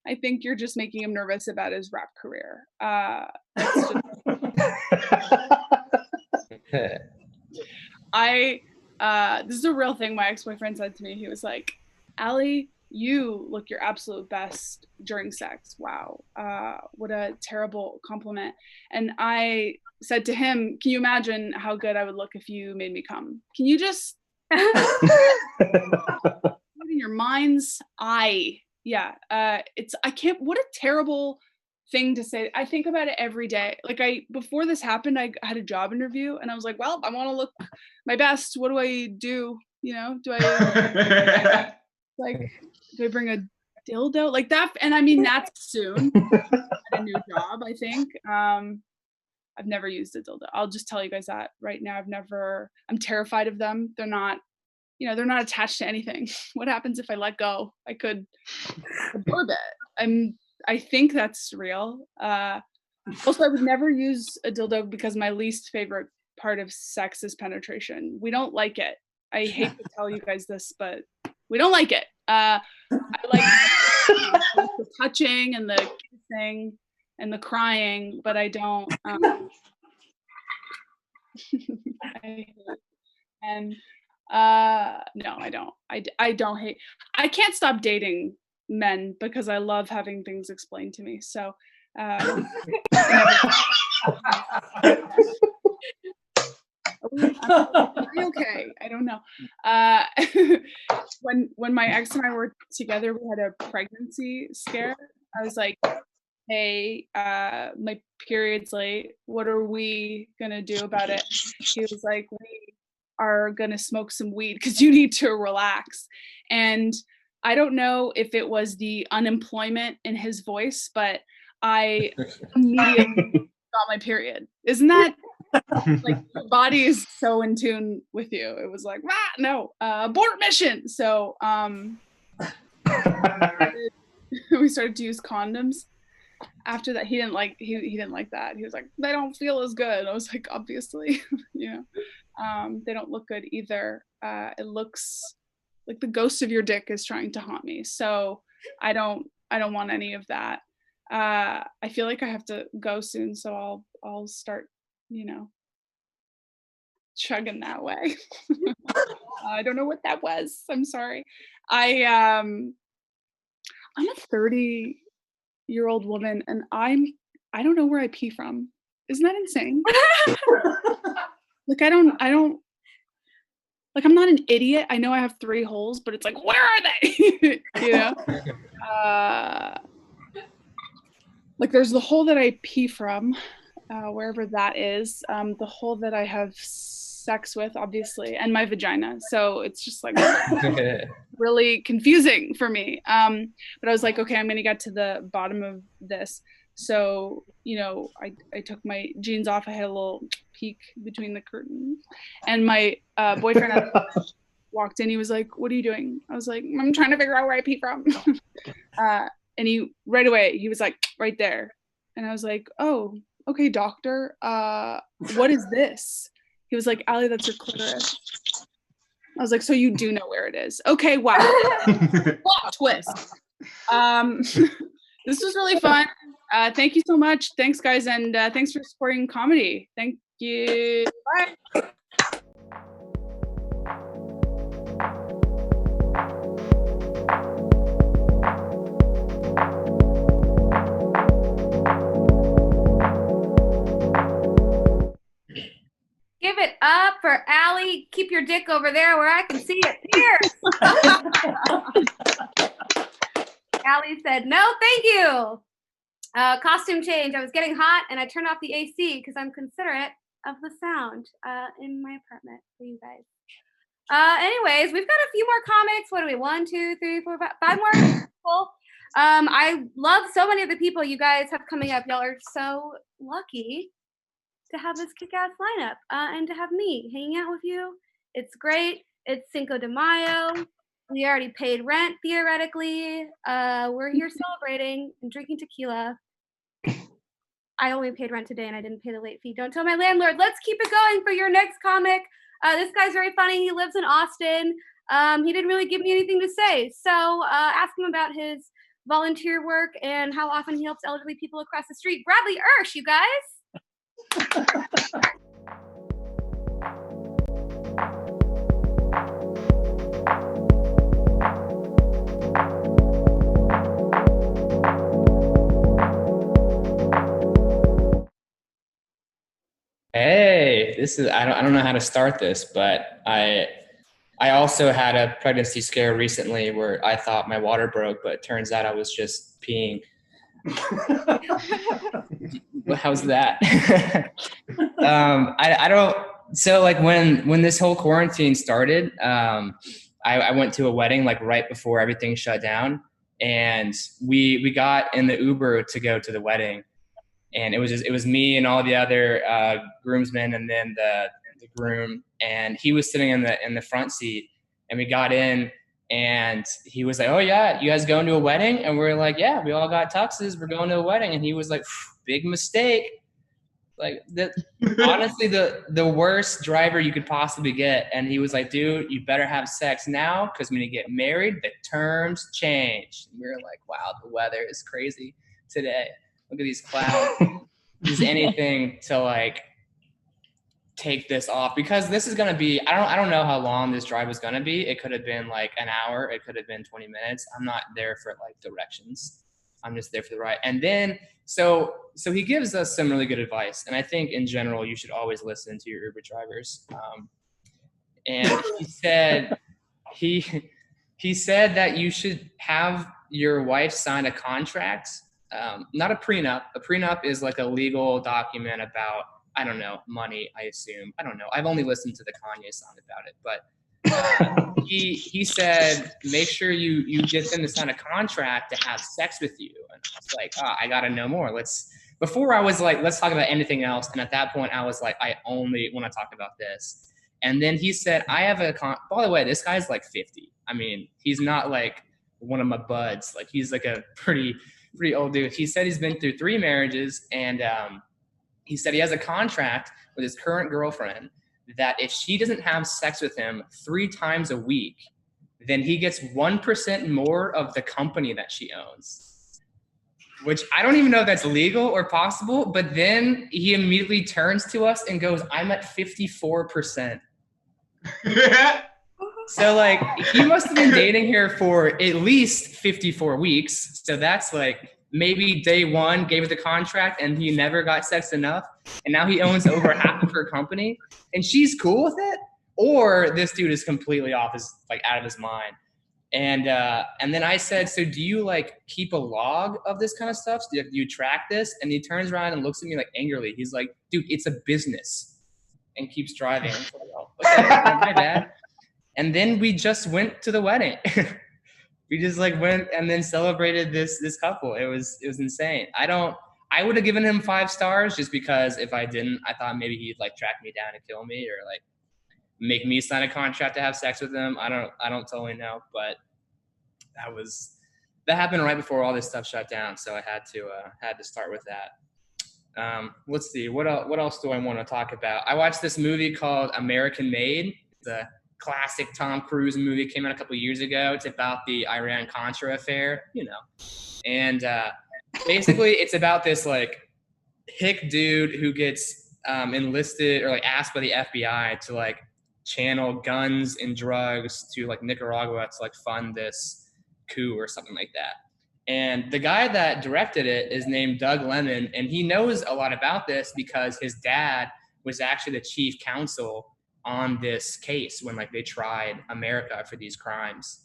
I think you're just making him nervous about his rap career. This is a real thing my ex-boyfriend said to me. He was like, Allie, you look your absolute best during sex. Wow. What a terrible compliment. And I said to him, can you imagine how good I would look if you made me come? Can you just in your mind's eye? Yeah. I can't, what a terrible thing to say. I think about it every day. Like before this happened, I had a job interview and I was like, well, I want to look my best. What do I do? You know, do I bring a dildo like that? And I mean, that's soon. At a new job, I think. I've never used a dildo. I'll just tell you guys that right now. I'm terrified of them. They're not attached to anything. What happens if I let go? I could absorb it. I think that's real. Also, I would never use a dildo because my least favorite part of sex is penetration. We don't like it. I hate to tell you guys this, but we don't like it. I like the touching and the kissing and the crying, but I don't. No, I don't. I don't hate. I can't stop dating men because I love having things explained to me. So. Okay, I don't know. When my ex and I were together, we had a pregnancy scare. I was like, hey, my period's late. What are we gonna do about it? He was like, we are gonna smoke some weed because you need to relax. And I don't know if it was the unemployment in his voice, but I immediately got my period. Isn't that like your body is so in tune with you? It was like, no, abort mission. So we started to use condoms. After that, he didn't like that. He was like, they don't feel as good. I was like, obviously, you know, they don't look good either. It looks like the ghost of your dick is trying to haunt me. So I don't want any of that. I feel like I have to go soon, so I'll start, you know, chugging that way. I don't know what that was. I'm sorry. I'm a 30-year-old woman, and I don't know where I pee from. Isn't that insane? Like I don't like, I'm not an idiot. I know I have 3 holes, but it's like, where are they? You know? Like there's the hole that I pee from, wherever that is, the hole that I have sex with, obviously, and my vagina. So it's just like really confusing for me. But I was like, okay, I'm gonna get to the bottom of this. So, you know, I took my jeans off. I had a little peek between the curtains, and my boyfriend walked in. He was like, what are you doing? I was like, I'm trying to figure out where I pee from. And he right away, he was like, right there. And I was like, oh, okay, doctor. What is this? He was like, Allie, that's your clitoris. I was like, so you do know where it is. Okay, wow. Plot twist. This was really fun. Thank you so much. Thanks, guys. And thanks for supporting comedy. Thank you. Bye. for Allie. Keep your dick over there where I can see it. Pierce. Allie said, no, thank you. Costume change. I was getting hot and I turned off the AC because I'm considerate of the sound in my apartment for you guys. Anyways, we've got a few more comics. What are we? 1, 2, 3, 4, 5 more people. I love so many of the people you guys have coming up. Y'all are so lucky to have this kick-ass lineup and to have me hanging out with you. It's great. It's Cinco de Mayo. We already paid rent, theoretically. We're here celebrating and drinking tequila. I only paid rent today and I didn't pay the late fee. Don't tell my landlord. Let's keep it going for your next comic. This guy's very funny. He lives in Austin. He didn't really give me anything to say. So ask him about his volunteer work and how often he helps elderly people across the street. Bradley Ersch, you guys. Hey, I don't know how to start this, but I also had a pregnancy scare recently where I thought my water broke, but it turns out I was just peeing. How's that? I don't. So like when this whole quarantine started, I went to a wedding like right before everything shut down, and we got in the Uber to go to the wedding. And it was me and all the other groomsmen, and then the groom, and he was sitting in the front seat. And we got in, and he was like, "Oh yeah, you guys going to a wedding?" And we're like, "Yeah, we all got tuxes. We're going to a wedding." And he was like, "Big mistake." Like honestly, the worst driver you could possibly get. And he was like, "Dude, you better have sex now, because when you get married, the terms change." And we were like, "Wow, the weather is crazy today. Look at these clouds." Is anything to like take this off, because this is going to be, I don't know how long this drive is going to be. It could have been like an hour. It could have been 20 minutes. I'm not there for like directions. I'm just there for the ride. And then, so he gives us some really good advice. And I think in general, you should always listen to your Uber drivers. And he said, he said that you should have your wife sign a contract. Not a prenup. A prenup is like a legal document about, I don't know, money, I assume. I don't know. I've only listened to the Kanye song about it. But he said, make sure you get them to sign a contract to have sex with you. And I was like, I got to know more. Before I was like, let's talk about anything else. And at that point, I was like, I only want to talk about this. And then he said, I have by the way, this guy's like 50. I mean, he's not like one of my buds. Like he's like a pretty old dude. He said he's been through 3 marriages, and he said he has a contract with his current girlfriend that if she doesn't have sex with him 3 times a week, then he gets 1% more of the company that she owns. Which I don't even know if that's legal or possible, but then he immediately turns to us and goes, I'm at 54%. So like he must have been dating her for at least 54 weeks. So that's like maybe day 1 gave her the contract and he never got sex enough. And now he owns over half of her company and she's cool with it. Or this dude is completely out of his mind. And then I said, so do you like keep a log of this kind of stuff? Do you track this? And he turns around and looks at me like angrily. He's like, dude, it's a business, and keeps driving. I'm like, oh, okay, my bad. And then we just went to the wedding. We just like went and then celebrated this couple. It was insane. I would have given him 5 stars just because if I didn't, I thought maybe he'd like track me down and kill me or like make me sign a contract to have sex with him. I don't totally know, but that happened right before all this stuff shut down. So I had to start with that. Let's see, what else do I want to talk about? I watched this movie called American Made. It's a classic Tom Cruise movie. It came out a couple years ago. It's about the Iran-Contra affair, and basically it's about this like hick dude who gets enlisted or like asked by the FBI to like channel guns and drugs to like Nicaragua to like fund this coup or something like that. And the guy that directed it is named Doug Lemon, and he knows a lot about this because his dad was actually the chief counsel on this case when like they tried America for these crimes.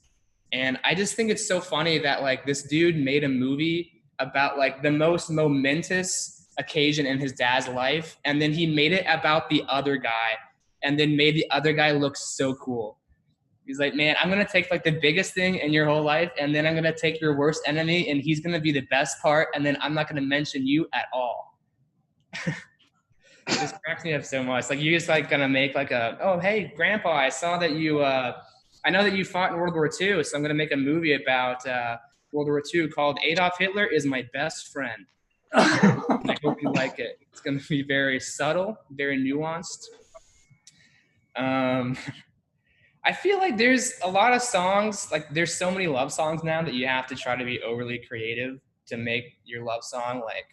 And I just think it's so funny that like this dude made a movie about like the most momentous occasion in his dad's life, and then he made it about the other guy, and then made the other guy look so cool. He's like, man, I'm gonna take like the biggest thing in your whole life, and then I'm gonna take your worst enemy, and he's gonna be the best part, and then I'm not gonna mention you at all. It just cracks me up so much. Like, you just like gonna make like a, oh hey grandpa, I saw that you I know that you fought in World War II, so I'm gonna make a movie about World War II called Adolf Hitler is My Best Friend. I hope you like it. It's gonna be very subtle, very nuanced. I feel like there's a lot of songs, like there's so many love songs now that you have to try to be overly creative to make your love song like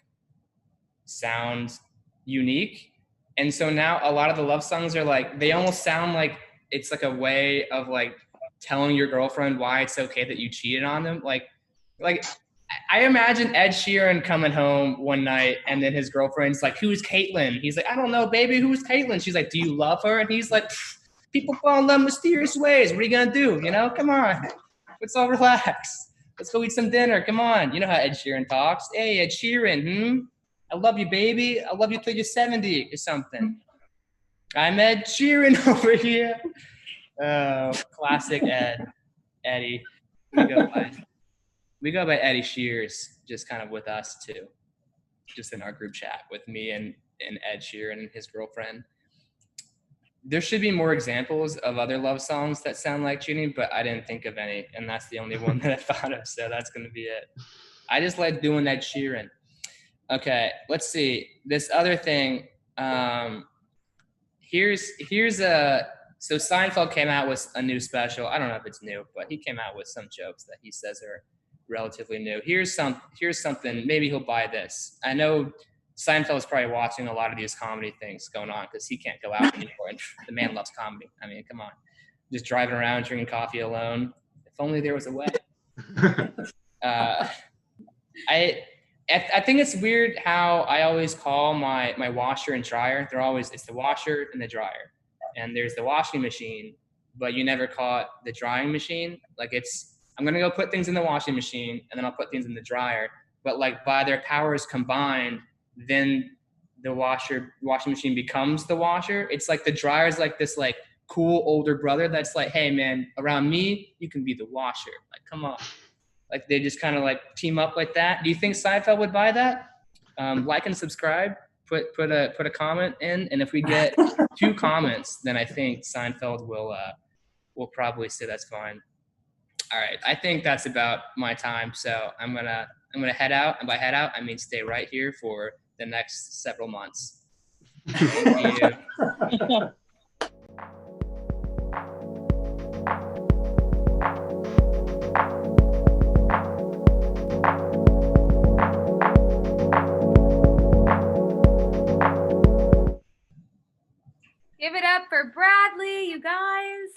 sound unique. And so now a lot of the love songs are like, they almost sound like it's like a way of like telling your girlfriend why it's okay that you cheated on them. Like I imagine Ed Sheeran coming home one night and then his girlfriend's like, who's Caitlyn? He's like, I don't know, baby, who's Caitlyn? She's like, do you love her? And he's like, people fall in love in mysterious ways. What are you gonna do? You know, come on. Let's all relax. Let's go eat some dinner. Come on. You know how Ed Sheeran talks. Hey, Ed Sheeran, I love you, baby. I love you till you're 70 or something. I'm Ed Sheeran over here. Oh, classic Eddie. We go by Eddie Shears, just kind of with us too. Just in our group chat with me and Ed Sheeran and his girlfriend. There should be more examples of other love songs that sound like cheating, but I didn't think of any, and that's the only one that I thought of, so that's going to be it. I just like doing that Sheeran. Okay, let's see. This other thing, so Seinfeld came out with a new special. I don't know if it's new, but he came out with some jokes that he says are relatively new. Here's something, maybe he'll buy this. I know Seinfeld's probably watching a lot of these comedy things going on because he can't go out anymore. And the man loves comedy. I mean, come on. Just driving around, drinking coffee alone. If only there was a way. I think it's weird how I always call my washer and dryer. It's the washer and the dryer. And there's the washing machine, but you never call it the drying machine. Like I'm going to go put things in the washing machine and then I'll put things in the dryer. But like by their powers combined, then the washing machine becomes the washer. It's like the dryer is like this like cool older brother that's like, hey man, around me you can be the washer. Like, come on. Like they just kind of like team up like that. Do you think Seinfeld would buy that? Like and subscribe. Put a comment in, and if we get 2 comments, then I think Seinfeld will probably say that's fine. All right, I think that's about my time. So I'm gonna head out, and by head out I mean stay right here for the next several months. Thank you. Give it up for Bradley, you guys.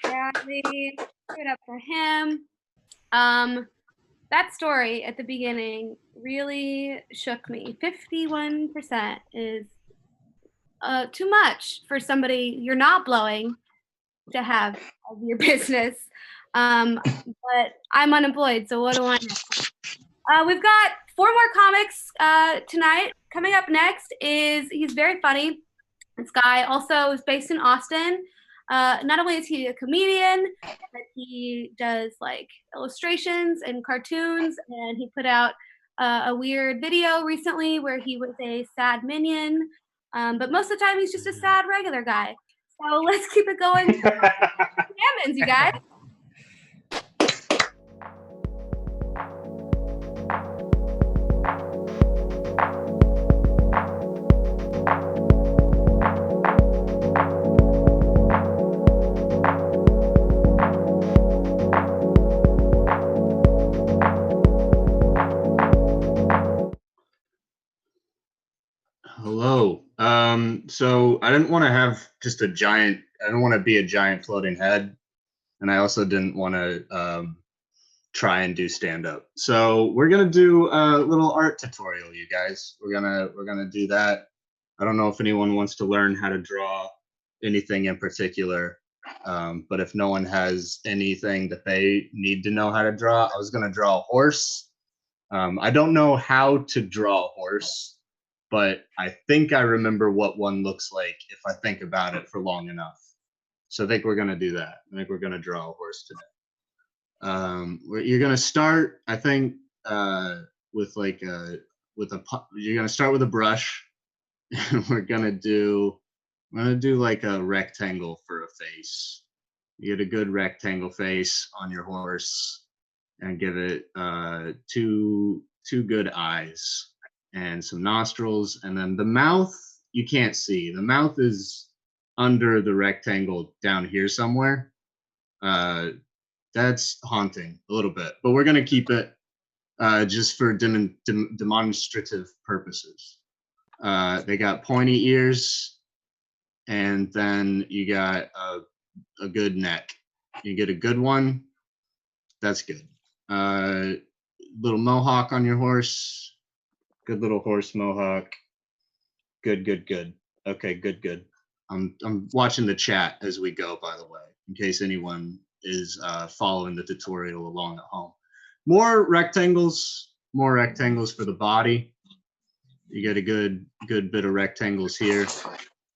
Bradley, give it up for him. That story at the beginning really shook me. 51% is too much for somebody you're not blowing to have of your business. But I'm unemployed, so what do I know? We've got 4 more comics tonight. Coming up next he's very funny. This guy also is based in Austin. Not only is he a comedian, but he does like illustrations and cartoons, and he put out a weird video recently where he was a sad minion. But most of the time he's just a sad regular guy. So let's keep it going. Hammons, you guys. Hello. So I didn't want to have just I don't want to be a giant floating head. And I also didn't want to try and do stand-up. So we're gonna do a little art tutorial, you guys. We're gonna do that. I don't know if anyone wants to learn how to draw anything in particular. But if no one has anything that they need to know how to draw, I was going to draw a horse. I don't know how to draw a horse, but I think I remember what one looks like if I think about it for long enough. So I think we're going to do that. I think we're going to draw a horse today. You're going to start, I think, with like you're going to start with a brush. We're going to do like a rectangle for a face. You get a good rectangle face on your horse and give it two good eyes and some nostrils, and then the mouth you can't see. The mouth is under the rectangle down here somewhere. That's haunting a little bit, but we're gonna keep it just for demonstrative purposes. They got pointy ears, and then you got a good neck. You get a good one. That's good. Little mohawk on your horse. Good little horse mohawk. Good. Okay, good. I'm watching the chat as we go, by the way, in case anyone is following the tutorial along at home. More rectangles for the body. You get a good bit of rectangles here.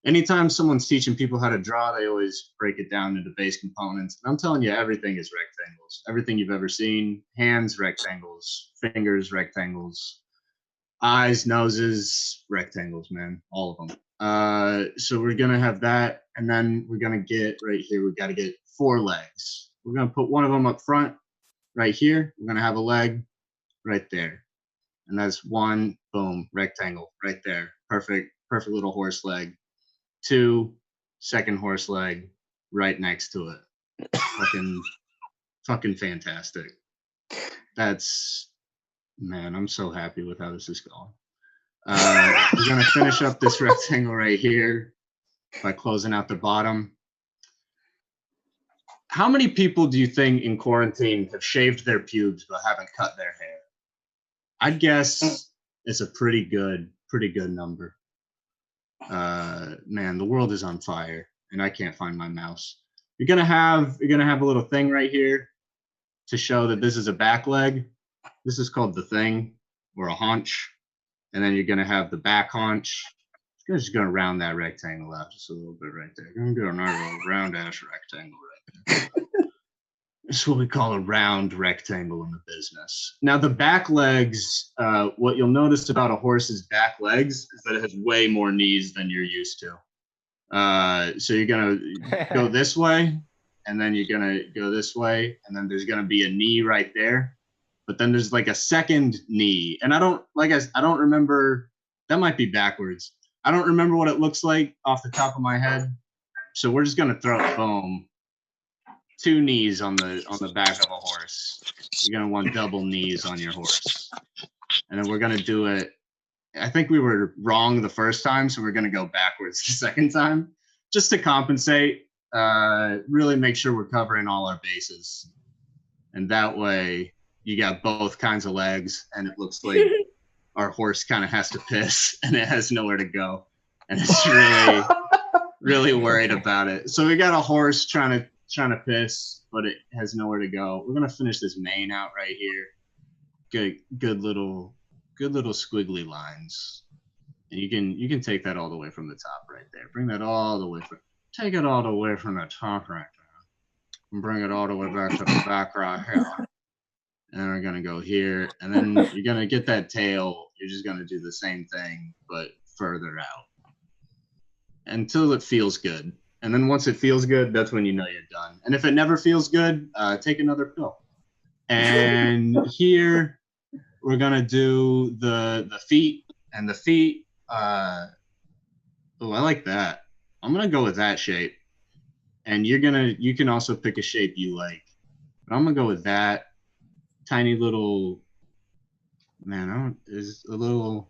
Anytime someone's teaching people how to draw, they always break it down into base components. And I'm telling you, everything is rectangles. Everything you've ever seen. Hands, rectangles. Fingers, rectangles. Eyes, noses, rectangles, man. All of them. So we're going to have that. And then we're going to get right here, we've got to get 4 legs. We're going to put one of them up front right here. We're going to have a leg right there. And that's 1, boom, rectangle right there. Perfect little horse leg. 2, second horse leg right next to it. Fucking fantastic. Man, I'm so happy with how this is going. We're gonna finish up this rectangle right here by closing out the bottom. How many people do you think in quarantine have shaved their pubes but haven't cut their hair? I'd guess it's a pretty good number. Man, the world is on fire, and I can't find my mouse. You're gonna have a little thing right here to show that this is a back leg. This is called the thing, or a haunch, and then you're gonna have the back haunch. I'm just gonna round that rectangle out just a little bit right there. I'm gonna do a nice little round ass rectangle right there. This is what we call a round rectangle in the business. Now the back legs, what you'll notice about a horse's back legs is that it has way more knees than you're used to. So you're gonna go this way, and then you're gonna go this way, and then there's gonna be a knee right there. But then there's like a second knee, and I don't remember. That might be backwards. I don't remember what it looks like off the top of my head. So we're just gonna throw it, boom. 2 knees on the back of a horse. You're gonna want double knees on your horse, and then we're gonna do it. I think we were wrong the first time, so we're gonna go backwards the second time, just to compensate. Really make sure we're covering all our bases, and that way you got both kinds of legs, and it looks like our horse kind of has to piss, and it has nowhere to go, and it's really worried about it. So we got a horse trying to piss, but it has nowhere to go. We're gonna finish this mane out right here. Good little squiggly lines, and you can take that all the way from the top right there. Bring that all the way take it all the way from the top right there, and bring it all the way back to the back right here. And we're gonna go here, and then you're gonna get that tail. You're just gonna do the same thing, but further out until it feels good. And then once it feels good, that's when you know you're done. And if it never feels good, take another pill. And here we're gonna do the feet, and the feet. Oh, I like that. I'm gonna go with that shape. And you can also pick a shape you like. But I'm gonna go with that. Tiny little, man, is a little.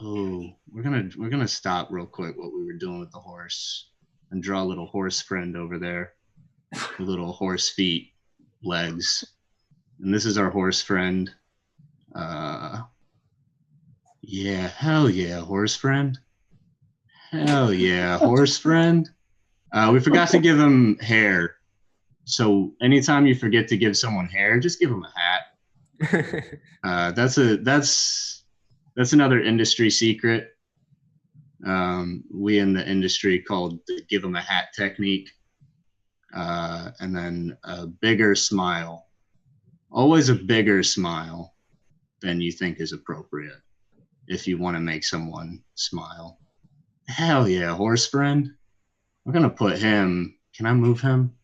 Oh, we're gonna stop real quick what we were doing with the horse and draw a little horse friend over there, the little horse feet, legs, and this is our horse friend. Yeah, hell yeah, horse friend, Hell yeah, horse friend. We forgot to give him hair. So anytime you forget to give someone hair, just give them a hat. That's another industry secret. We in the industry called the give them a hat technique. And then a bigger smile. Always a bigger smile than you think is appropriate if you want to make someone smile. Hell yeah, horse friend. We're gonna put him. Can I move him?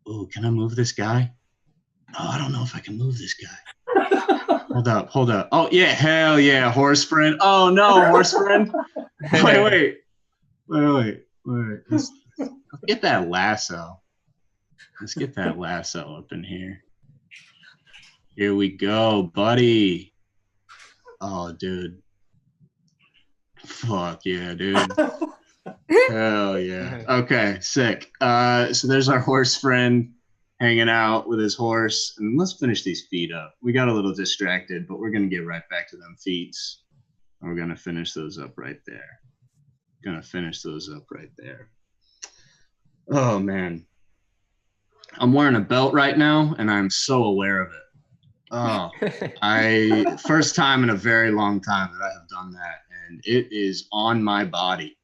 Oh, can I move this guy? Oh, I don't know if I can move this guy. Hold up. Oh yeah, hell yeah, horse friend. Oh no, horse friend. Wait. Let's get that lasso. Let's get that lasso up in here. Here we go, buddy. Oh, dude. Fuck yeah, dude. Hell yeah. Okay, sick. So there's our horse friend hanging out with his horse. And let's finish these feet up. We got a little distracted, but we're going to get right back to them feet. And we're going to finish those up right there. Oh, man. I'm wearing a belt right now, and I'm so aware of it. Oh, first time in a very long time that I have done that, and it is on my body.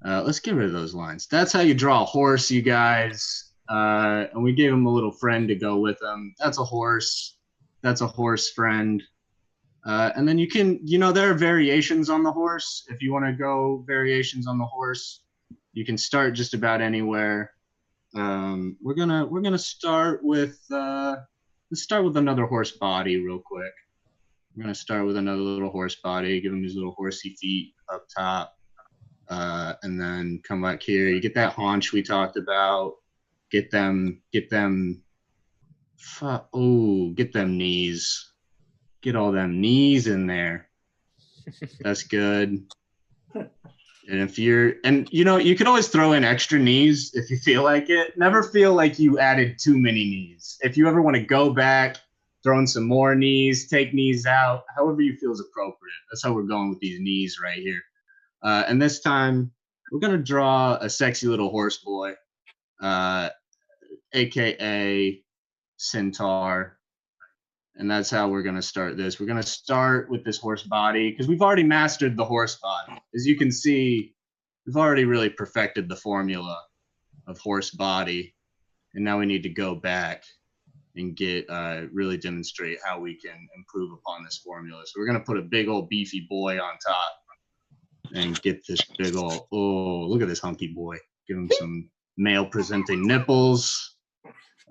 Let's get rid of those lines. That's how you draw a horse, you guys. And we gave him a little friend to go with him. That's a horse. That's a horse friend. And then you can, there are variations on the horse. If you want to go variations on the horse, you can start just about anywhere. We're gonna start with let's start with another horse body real quick. We're gonna start with another little horse body. Give him his little horsey feet up top, and then come back here. You get that haunch we talked about. Get them knees. Get all them knees in there. That's good. And you can always throw in extra knees if you feel like it. Never feel like you added too many knees. If you ever want to go back, throw in some more knees, take knees out, however you feel is appropriate. That's how we're going with these knees right here. And this time, we're going to draw a sexy little horse boy, AKA Centaur. And that's how we're going to start this. We're going to start with this horse body because we've already mastered the horse body. As you can see, we've already really perfected the formula of horse body. And now we need to go back and really demonstrate how we can improve upon this formula. So we're going to put a big old beefy boy on top and get this big old, oh, look at this hunky boy. Give him some male presenting nipples.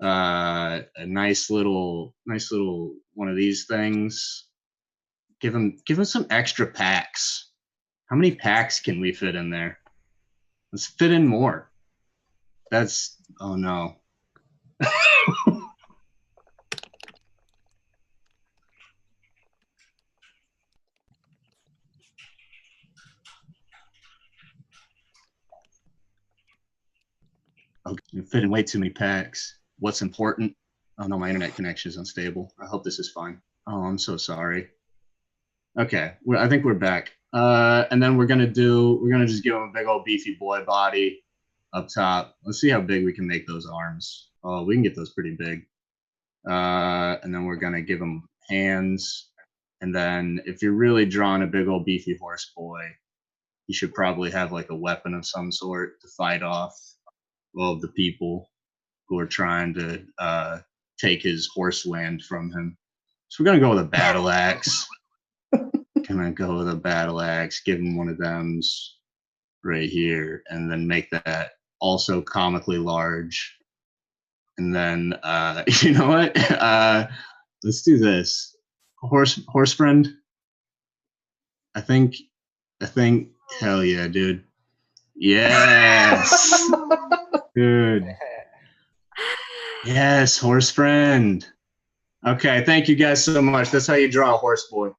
A nice little one of these things. Give him some extra packs. How many packs can we fit in there? Let's fit in more. Oh no. Okay, you're fitting way too many packs. What's important? Oh no, my internet connection is unstable. I hope this is fine. Oh, I'm so sorry. Okay, I think we're back. And then we're gonna just give him a big old beefy boy body up top. Let's see how big we can make those arms. Oh, we can get those pretty big. And then we're gonna give him hands. And then if you're really drawing a big old beefy horse boy, you should probably have like a weapon of some sort to fight off all of the people who are trying to take his horse land from him. So we're gonna go with a battle axe. Give him one of them's right here, and then make that also comically large. And then you know what? Let's do this. Horse friend. I think. Hell yeah, dude. Yes. Good. Yes, horse friend. Okay, thank you guys so much. That's how you draw a horse boy.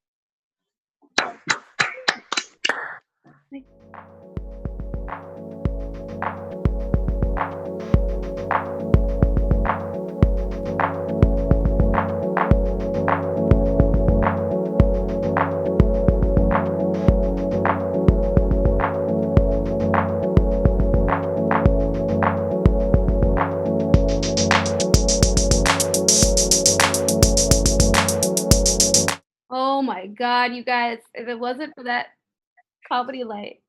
God, you guys, if it wasn't for that comedy light,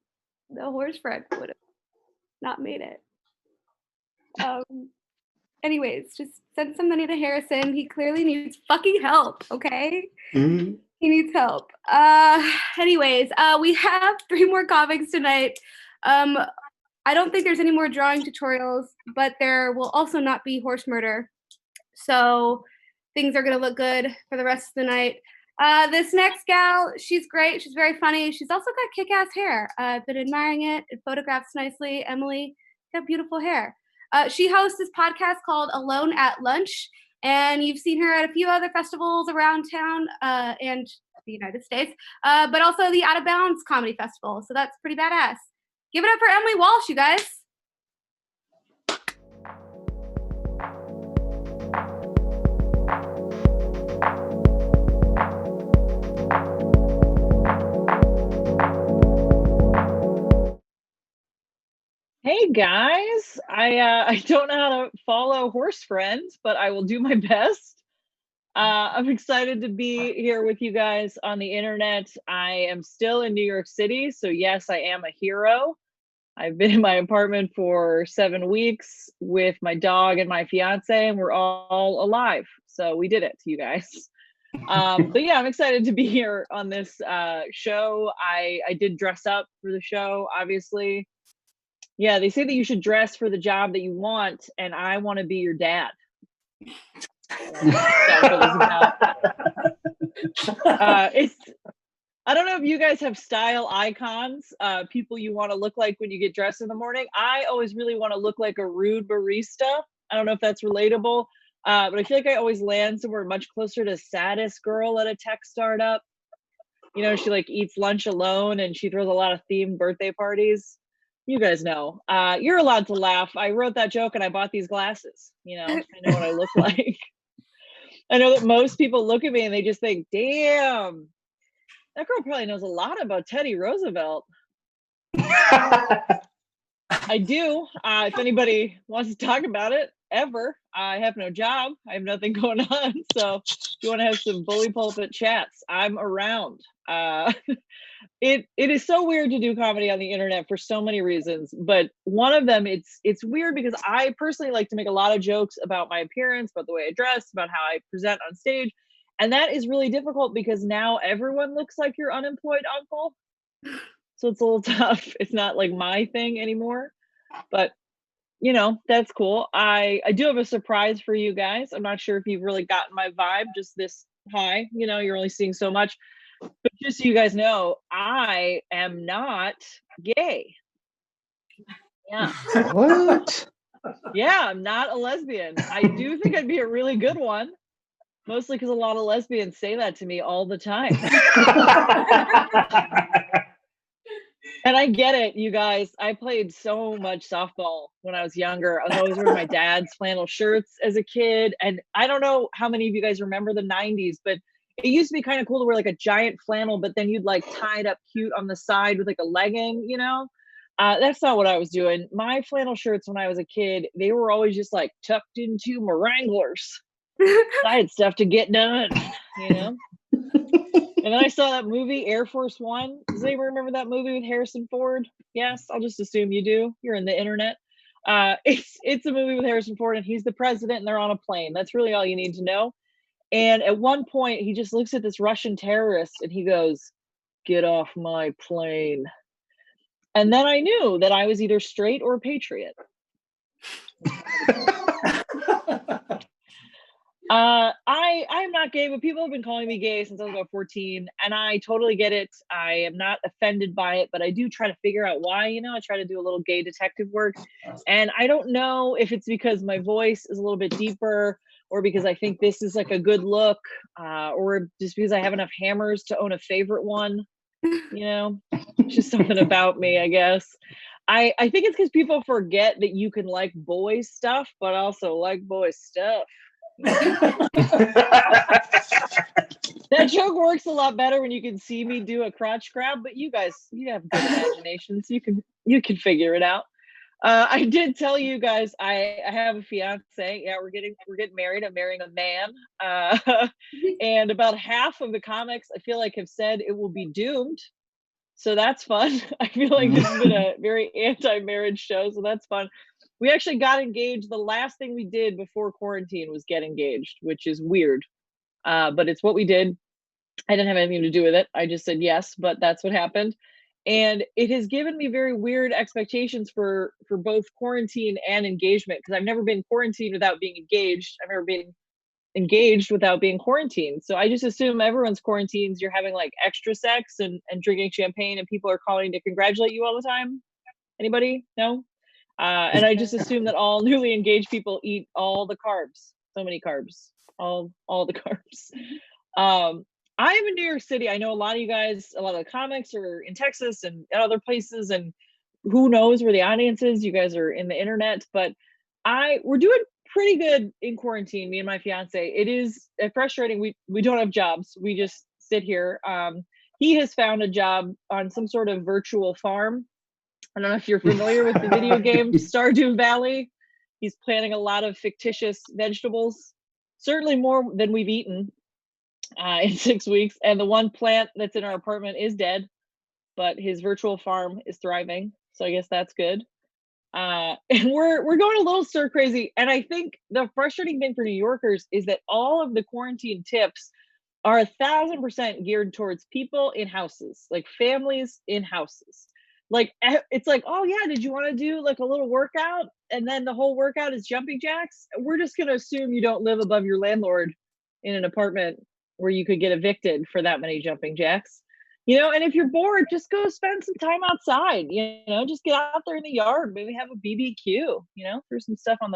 the horse friend would have not made it. Anyways, just send some money to Harrison. He clearly needs fucking help, okay? Mhm. He needs help. Anyways, we have 3 more comics tonight. I don't think there's any more drawing tutorials, but there will also not be horse murder. So things are gonna look good for the rest of the night. This next gal, she's great. She's very funny. She's also got kick-ass hair. I've been admiring it. It photographs nicely. Emily, you have beautiful hair. She hosts this podcast called Alone at Lunch, and you've seen her at a few other festivals around town and the United States, but also the Out of Bounds Comedy Festival. So that's pretty badass. Give it up for Emily Walsh, you guys. Hey guys, I don't know how to follow horse friends, but I will do my best. I'm excited to be here with you guys on the internet. I am still in New York City, so yes, I am a hero. I've been in my apartment for 7 weeks with my dog and my fiance, and we're all alive. So we did it, you guys. But yeah, I'm excited to be here on this show. I did dress up for the show, obviously. Yeah, they say that you should dress for the job that you want, and I want to be your dad. I don't know if you guys have style icons, people you want to look like when you get dressed in the morning. I always really want to look like a rude barista. I don't know if that's relatable, but I feel like I always land somewhere much closer to saddest girl at a tech startup. You know, she like eats lunch alone and she throws a lot of themed birthday parties. You guys know. You're allowed to laugh. I wrote that joke and I bought these glasses. You know, I know what I look like. I know that most people look at me and they just think, damn, that girl probably knows a lot about Teddy Roosevelt. I do. If anybody wants to talk about it, ever. I have no job. I have nothing going on. So if you want to have some bully pulpit chats, I'm around. It is so weird to do comedy on the internet for so many reasons, but one of them, it's weird because I personally like to make a lot of jokes about my appearance, about the way I dress, about how I present on stage. And that is really difficult because now everyone looks like your unemployed uncle. So it's a little tough. It's not like my thing anymore, but you know, that's cool. I do have a surprise for you guys. I'm not sure if you've really gotten my vibe just this high, you know, you're only seeing so much. But just so you guys know, I am not gay. Yeah. What? Yeah, I'm not a lesbian. I do think I'd be a really good one. Mostly because a lot of lesbians say that to me all the time. And I get it, you guys. I played so much softball when I was younger. I was always wearing my dad's flannel shirts as a kid. And I don't know how many of you guys remember the 90s, but it used to be kind of cool to wear like a giant flannel, but then you'd like tie it up cute on the side with like a legging, you know? That's not what I was doing. My flannel shirts when I was a kid, they were always just like tucked into my Wranglers. I had stuff to get done, you know? And then I saw that movie, Air Force One. Does anyone remember that movie with Harrison Ford? Yes, I'll just assume you do. You're in the internet. It's a movie with Harrison Ford and he's the president and they're on a plane. That's really all you need to know. And at one point, he just looks at this Russian terrorist and he goes, "Get off my plane." And then I knew that I was either straight or patriot. I'm not gay, but people have been calling me gay since I was about 14, and I totally get it. I am not offended by it, but I do try to figure out why, you know, I try to do a little gay detective work. And I don't know if it's because my voice is a little bit deeper or because I think this is like a good look, or just because I have enough hammers to own a favorite one, you know, it's just something about me, I guess. I think it's because people forget that you can like boy stuff, but also like boy stuff. That joke works a lot better when you can see me do a crotch grab, but you guys, you have good imaginations. You can figure it out. I did tell you guys I have a fiance. Yeah, we're getting married. I'm marrying a man. And about half of the comics I feel like have said it will be doomed. So that's fun. I feel like this has been a very anti-marriage show, so that's fun. We actually got engaged. The last thing we did before quarantine was get engaged, which is weird. But it's what we did. I didn't have anything to do with it. I just said yes, but that's what happened. And it has given me very weird expectations for both quarantine and engagement, because I've never been quarantined without being engaged. I've never been engaged without being quarantined. So I just assume everyone's quarantines, you're having like extra sex and drinking champagne and people are calling to congratulate you all the time. Anybody? No? And I just assume that all newly engaged people eat all the carbs. So many carbs. All the carbs. I am in New York City. I know a lot of you guys, a lot of the comics are in Texas and other places, and who knows where the audience is. You guys are in the internet, but we're doing pretty good in quarantine, me and my fiance. It is frustrating. We don't have jobs. We just sit here. He has found a job on some sort of virtual farm. I don't know if you're familiar with the video game Stardew Valley. He's planting a lot of fictitious vegetables, certainly more than we've eaten in 6 weeks. And the one plant that's in our apartment is dead, but his virtual farm is thriving. So I guess that's good. And we're going a little stir crazy. And I think the frustrating thing for New Yorkers is that all of the quarantine tips are 1,000% geared towards people in houses, like families in houses. Like, it's like, oh yeah, did you want to do like a little workout? And then the whole workout is jumping jacks. We're just going to assume you don't live above your landlord in an apartment where you could get evicted for that many jumping jacks. You know, and if you're bored, just go spend some time outside, you know, just get out there in the yard, maybe have a BBQ, you know, throw some stuff on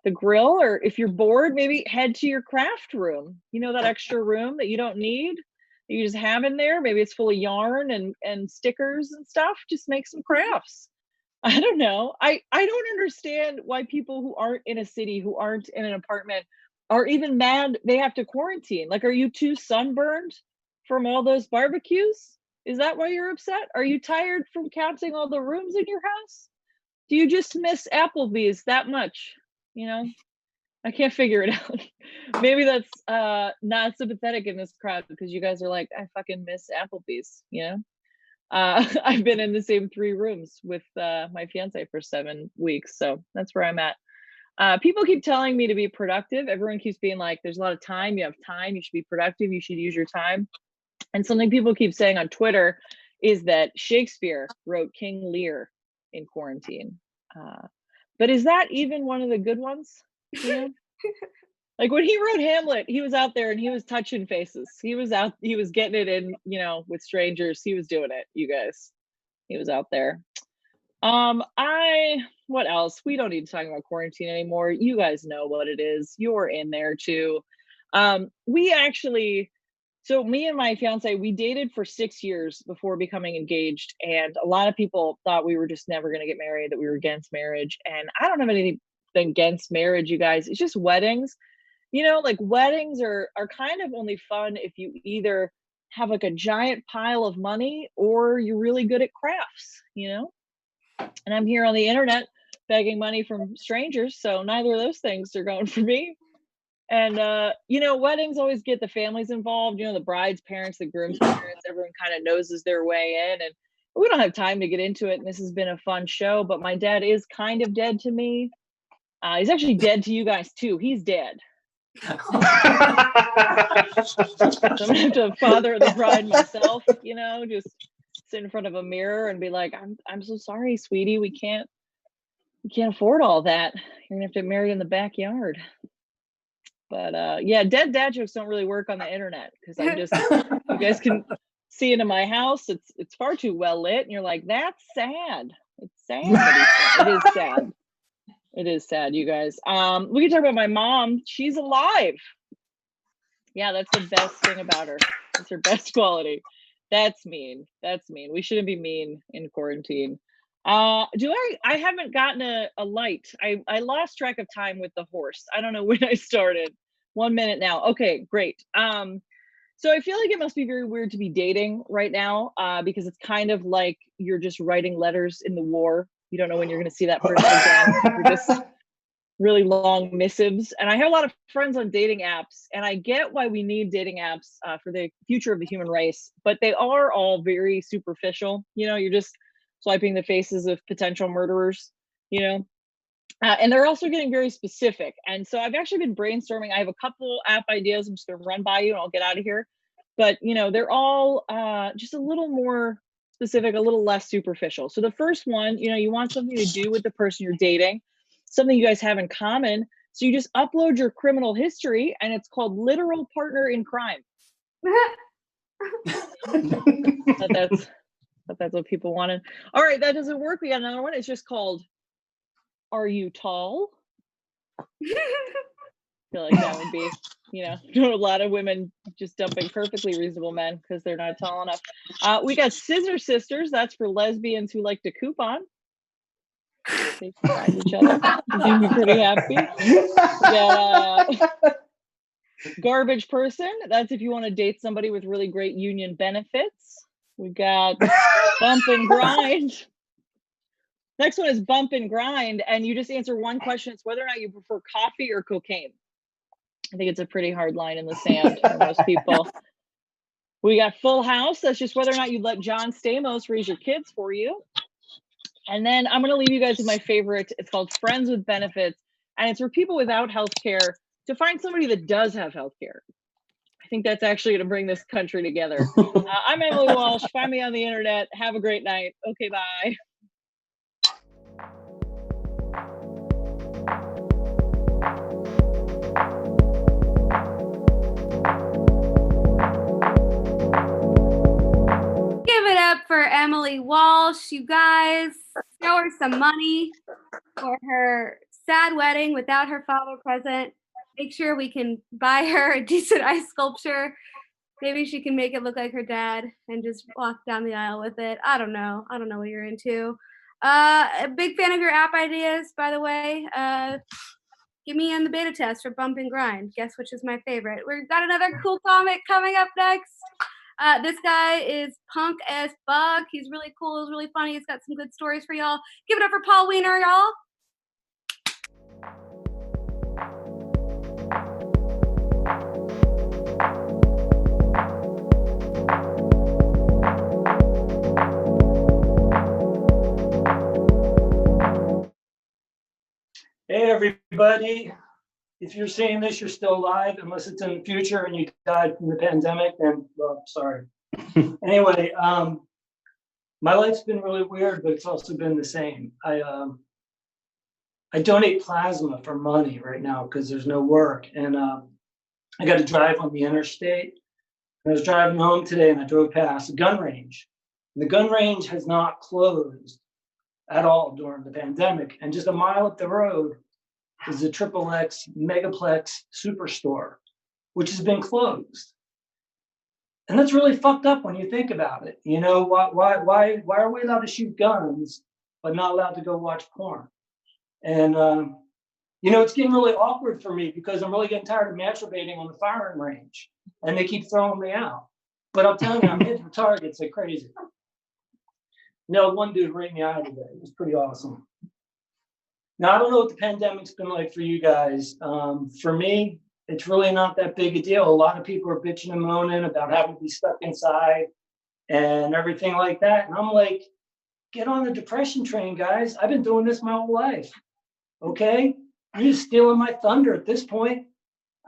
the grill. Or if you're bored, maybe head to your craft room, you know, that extra room that you don't need, that you just have in there. Maybe it's full of yarn and stickers and stuff. Just make some crafts. I don't know. I don't understand why people who aren't in a city, who aren't in an apartment, are even mad they have to quarantine. Like, are you too sunburned from all those barbecues? Is that why you're upset? Are you tired from counting all the rooms in your house? Do you just miss Applebee's that much? You know, I can't figure it out. Maybe that's not sympathetic in this crowd, because you guys are like, I fucking miss Applebee's, you know? I've been in the same 3 rooms with my fiance for 7 weeks, so that's where I'm at. People keep telling me to be productive. Everyone keeps being like, there's a lot of time, you have time, you should be productive, you should use your time. And something people keep saying on Twitter is that Shakespeare wrote King Lear in quarantine. But is that even one of the good ones? You know? Like when he wrote Hamlet, he was out there and he was touching faces. He was getting it in, you know, with strangers. He was doing it, you guys. He was out there. What else? We don't need to talk about quarantine anymore. You guys know what it is. You're in there too. So me and my fiance, we dated for 6 years before becoming engaged. And a lot of people thought we were just never going to get married, that we were against marriage. And I don't have anything against marriage, you guys. It's just weddings. You know, like weddings are kind of only fun if you either have like a giant pile of money or you're really good at crafts, you know? And I'm here on the internet begging money from strangers. So neither of those things are going for me. And, you know, weddings always get the families involved, you know, the bride's parents, the groom's parents, everyone kind of noses their way in. And we don't have time to get into it. And this has been a fun show, but my dad is kind of dead to me. He's actually dead to you guys too. He's dead. So I'm gonna have to father the bride myself, you know, just sit in front of a mirror and be like, I'm so sorry, sweetie. We can't afford all that. You're gonna have to get married in the backyard. But yeah, dead dad jokes don't really work on the internet, because you guys can see into my house. It's far too well lit, and you're like, that's sad. It's sad. It is sad. It is sad, you guys. We can talk about my mom. She's alive. Yeah, that's the best thing about her. That's her best quality. That's mean. That's mean. We shouldn't be mean in quarantine. I haven't gotten a light. I lost track of time with the horse. I don't know when I started. 1 minute now. Okay, great. So I feel like it must be very weird to be dating right now, because it's kind of like you're just writing letters in the war you don't know when you're going to see that person again. You're just really long missives. And I have a lot of friends on dating apps, and I get why we need dating apps for the future of the human race, but they are all very superficial. You know, you're just swiping the faces of potential murderers, you know, and they're also getting very specific. And so I've actually been brainstorming. I have a couple app ideas I'm just going to run by you and I'll get out of here. But, you know, they're all just a little more specific, a little less superficial. So the first one, you know, you want something to do with the person you're dating, something you guys have in common. So you just upload your criminal history, and it's called literal partner in crime. That's what people wanted. All right, that doesn't work. We got another one. It's just called Are You Tall? I feel like that would be, you know, a lot of women just dumping perfectly reasonable men because they're not tall enough. We got Scissor Sisters. That's for lesbians who like to coupon. They can find each other. They'd be pretty happy. Yeah. Garbage Person. That's if you want to date somebody with really great union benefits. We got Bump and Grind. Next one is Bump and Grind, and you just answer one question. It's whether or not you prefer coffee or cocaine. I think it's a pretty hard line in the sand for most people. We got Full House. That's just whether or not you'd let John Stamos raise your kids for you. And then I'm going to leave you guys with my favorite. It's called Friends with Benefits, and it's for people without health care to find somebody that does have health care. I think that's actually going to bring this country together. I'm Emily Walsh. Find me on the internet. Have a great night. Okay, bye. Give it up for Emily Walsh, you guys. Show her some money for her sad wedding without her father present. Make sure we can buy her a decent ice sculpture. Maybe she can make it look like her dad and just walk down the aisle with it. I don't know. I don't know what you're into. A big fan of your app ideas, by the way. Give me in the beta test for Bump and Grind. Guess which is my favorite. We've got another cool comic coming up next. This guy is punk as fuck. He's really cool. He's really funny. He's got some good stories for y'all. Give it up for Paul Wiener, y'all. Hey everybody, if you're seeing this, you're still alive, unless it's in the future and you died from the pandemic, then, well, sorry. Anyway, my life's been really weird, but it's also been the same. I donate plasma for money right now because there's no work, and I got to drive on the interstate. I was driving home today and I drove past a gun range. The gun range has not closed at all during the pandemic. And just a mile up the road is the XXX Megaplex Superstore, which has been closed. And that's really fucked up when you think about it. You know, why are we allowed to shoot guns, but not allowed to go watch porn? And, you know, it's getting really awkward for me because I'm really getting tired of masturbating on the firing range and they keep throwing me out. But I'm telling you, I'm hitting targets like crazy. No, one dude right in the eye today. It was pretty awesome. Now, I don't know what the pandemic's been like for you guys. For me, it's really not that big a deal. A lot of people are bitching and moaning about having to be stuck inside and everything like that. And I'm like, get on the depression train, guys. I've been doing this my whole life. Okay? You're just stealing my thunder at this point.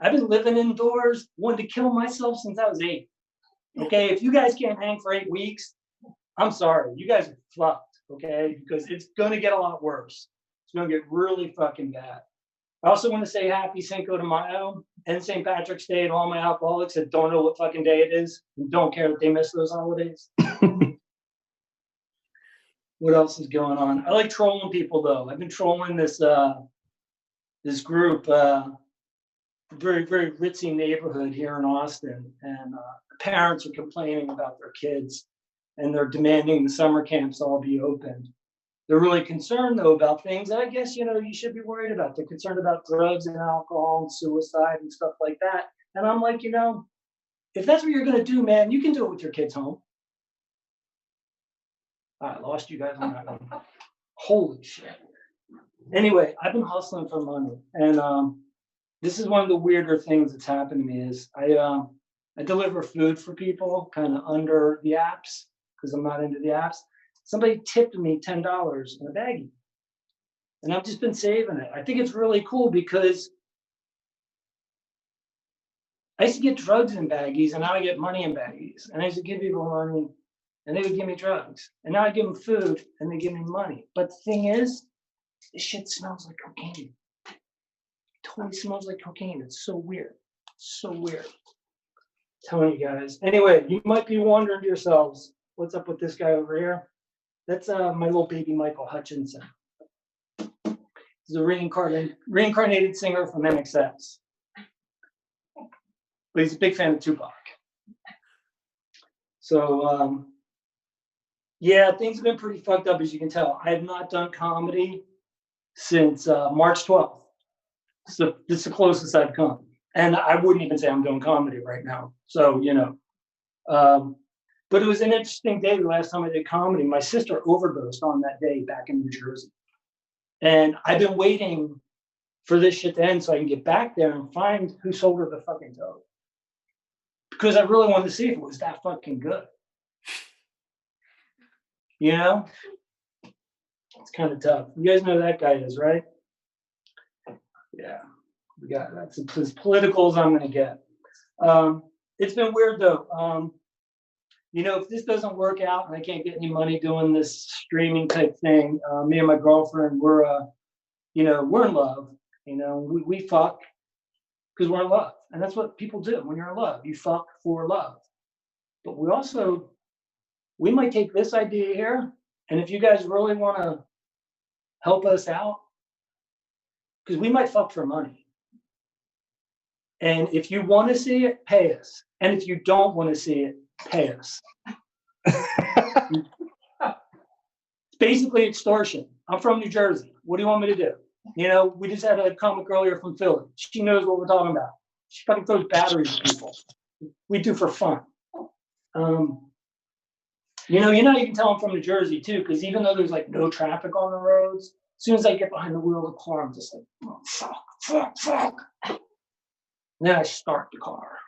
I've been living indoors, wanting to kill myself since I was 8. Okay? If you guys can't hang for 8 weeks, I'm sorry, you guys are fucked, okay? Because it's going to get a lot worse. It's going to get really fucking bad. I also want to say happy Cinco de Mayo and St. Patrick's Day to all my alcoholics that don't know what fucking day it is and don't care that they miss those holidays. What else is going on? I like trolling people, though. I've been trolling this this group, very, very ritzy neighborhood here in Austin, and parents are complaining about their kids. And they're demanding the summer camps all be open. They're really concerned, though, about things that I guess, you know, you should be worried about. They're concerned about drugs and alcohol and suicide and stuff like that. And I'm like, you know, if that's what you're going to do, man, you can do it with your kids home. I lost you guys on that one. Holy shit. Anyway, I've been hustling for money, and this is one of the weirder things that's happened to me is I deliver food for people kind of under the apps because I'm not into the apps. Somebody tipped me $10 in a baggie, and I've just been saving it. I think it's really cool because I used to get drugs in baggies, and now I get money in baggies. And I used to give people money, and they would give me drugs. And now I give them food, and they give me money. But the thing is, this shit smells like cocaine. It totally smells like cocaine. It's so weird. So weird. I'm telling you guys. Anyway, you might be wondering to yourselves, what's up with this guy over here? That's my little baby Michael Hutchinson. He's a reincarnated singer from NXS. But he's a big fan of Tupac. So, yeah, things have been pretty fucked up, as you can tell. I have not done comedy since March 12th. So this is the closest I've come. And I wouldn't even say I'm doing comedy right now. So, you know. But it was an interesting day the last time I did comedy. My sister overdosed on that day back in New Jersey. And I've been waiting for this shit to end so I can get back there and find who sold her the fucking dope. Because I really wanted to see if it was that fucking good. You know? It's kind of tough. You guys know who that guy is, right? Yeah. We got that's as political as I'm going to get. It's been weird, though. You know, if this doesn't work out and I can't get any money doing this streaming type thing, me and my girlfriend, we're in love. You know, we fuck because we're in love. And that's what people do when you're in love. You fuck for love. But we might take this idea here. And if you guys really want to help us out, because we might fuck for money. And if you want to see it, pay us. And if you don't want to see it, pay us. It's basically extortion. I'm from New Jersey. What do you want me to do? You know, we just had a comic earlier from Philly. She knows what we're talking about. She fucking throws batteries at people. We do for fun. You know, you can tell I'm from New Jersey too, because even though there's like no traffic on the roads, as soon as I get behind the wheel of the car, I'm just like, oh, fuck. And then I start the car.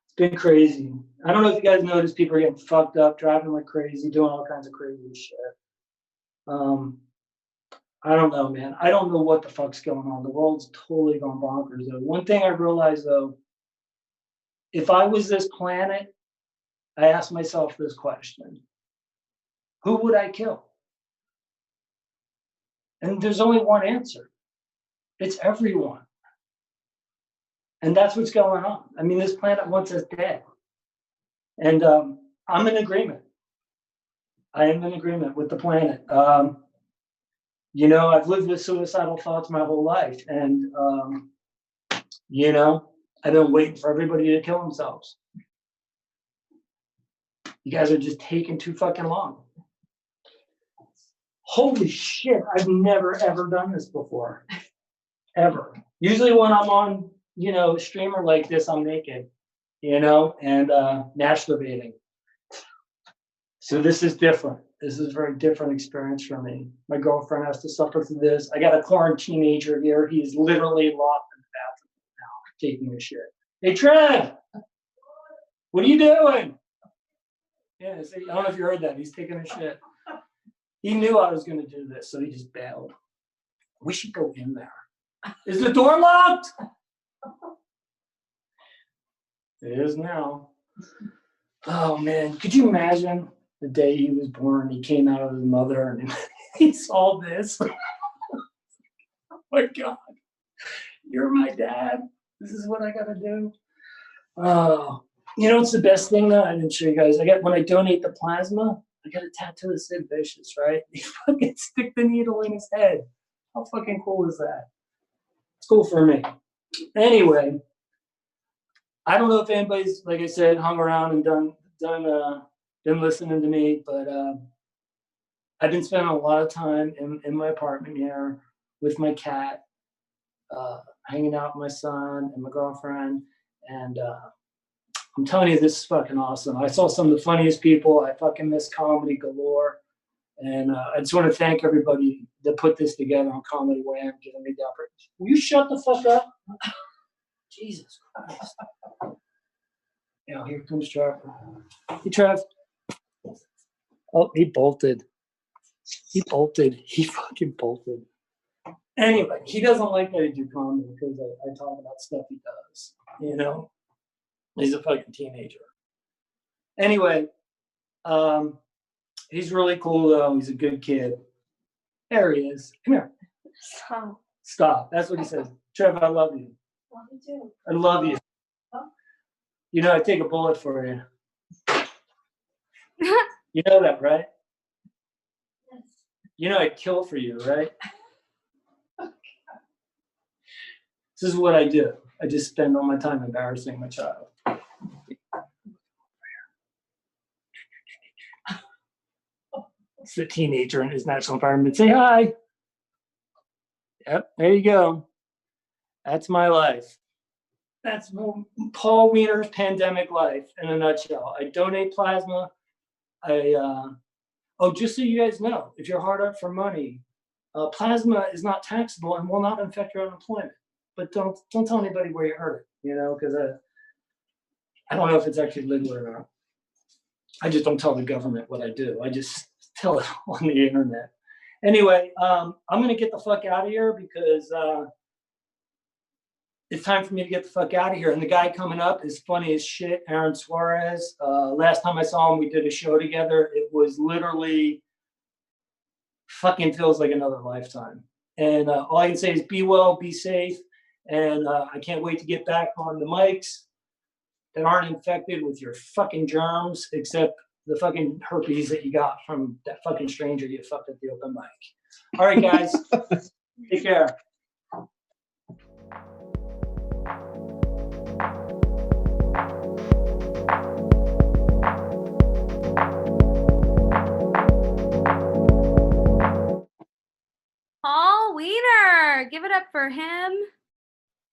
It's been crazy. I don't know if you guys noticed, people are getting fucked up, driving like crazy, doing all kinds of crazy shit. I don't know, man. I don't know what the fuck's going on. The world's totally gone bonkers, though. One thing I realized, though, if I was this planet, I asked myself this question. Who would I kill? And there's only one answer. It's everyone. And that's what's going on. I mean, this planet wants us dead. And I'm in agreement. I am in agreement with the planet. You know, I've lived with suicidal thoughts my whole life. And, you know, I've been waiting for everybody to kill themselves. You guys are just taking too fucking long. Holy shit, I've never, ever done this before. Ever. Usually when I'm on, you know, a streamer like this, I'm naked, you know, and masturbating. So this is different. This is a very different experience for me. My girlfriend has to suffer through this. I got a quarantine teenager here. He's literally locked in the bathroom now, taking a shit. Hey, Trev, what are you doing? Yeah, see, I don't know if you heard that. He's taking a shit. He knew I was going to do this, so he just bailed. We should go in there. Is the door locked? It is now. Oh, man. Could you imagine the day he was born? He came out of his mother and he saw this. Oh, my God. You're my dad. This is what I got to do. Oh. You know, it's the best thing that I didn't show you guys. When I donate the plasma, I got a tattoo of Sid Vicious, right? They fucking stick the needle in his head. How fucking cool is that? It's cool for me. Anyway, I don't know if anybody's, like I said, hung around and been listening to me, but I've been spending a lot of time in my apartment here with my cat, hanging out with my son and my girlfriend, and I'm telling you, this is fucking awesome. I saw some of the funniest people. I fucking miss comedy galore. And I just want to thank everybody that put this together on Comedy Wham, giving me the opportunity. Will you shut the fuck up? Jesus Christ. Yeah, here comes Trevor. Hey, Trev. Oh, he bolted. He bolted. He fucking bolted. Anyway, he doesn't like that I do comedy because I talk about stuff he does. You know? He's a fucking teenager. Anyway, he's really cool though. He's a good kid. There he is. Come here. Stop. Stop. That's what he says. Trevor, I love you. Love you too. I love you. You know, I'd take a bullet for you. You know that, right? Yes. You know I'd kill for you, right? This is what I do. I just spend all my time embarrassing my child. It's the teenager in his natural environment. Say hi. Yep, there you go. That's my life. That's Paul Wiener's pandemic life in a nutshell. I donate plasma. Oh, just so you guys know, if you're hard up for money, plasma is not taxable and will not affect your unemployment. But don't tell anybody where you heard it, you know, because I don't know if it's actually legal or not. I just don't tell the government what I do. I just tell it on the internet. Anyway, I'm gonna get the fuck out of here because it's time for me to get the fuck out of here. And the guy coming up is funny as shit, Aaron Suarez. Last time I saw him, we did a show together. It was literally fucking feels like another lifetime. And all I can say is be well, be safe. And I can't wait to get back on the mics that aren't infected with your fucking germs, except the fucking herpes that you got from that fucking stranger you fucked at the open mic. All right, guys. Take care. Paul Wiener, give it up for him.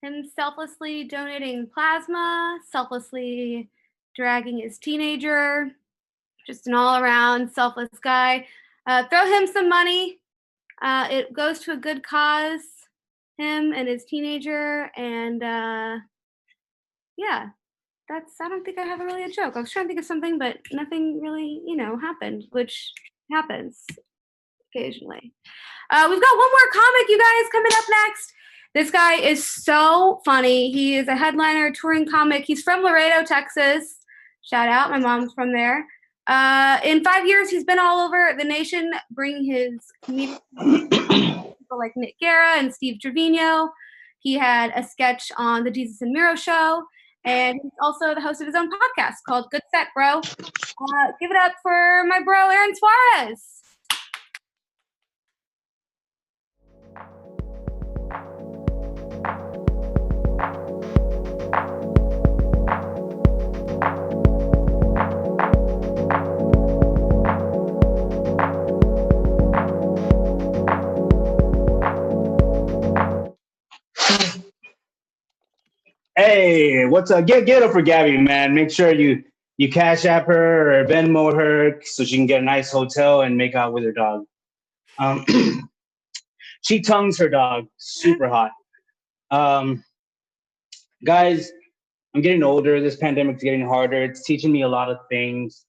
Him selflessly donating plasma, selflessly dragging his teenager, just an all-around selfless guy. Throw him some money. It goes to a good cause, him and his teenager, and yeah, I don't think I have really a joke. I was trying to think of something, but nothing really, happened, which happens occasionally. We've got one more comic, you guys, coming up next. This guy is so funny. He is a headliner, touring comic. He's from Laredo, Texas. Shout out, my mom's from there. In 5 years, he's been all over the nation, bringing his comedians, people like Nick Guerra and Steve Trevino. He had a sketch on the Jesus and Miro show, and he's also the host of his own podcast called Good Set, Bro. Give it up for my bro, Aaron Suarez. Hey, what's up? Get up for Gabby, man. Make sure you Cash App her or Venmo her so she can get a nice hotel and make out with her dog. She tongues her dog, super hot. Guys, I'm getting older. This pandemic's getting harder. It's teaching me a lot of things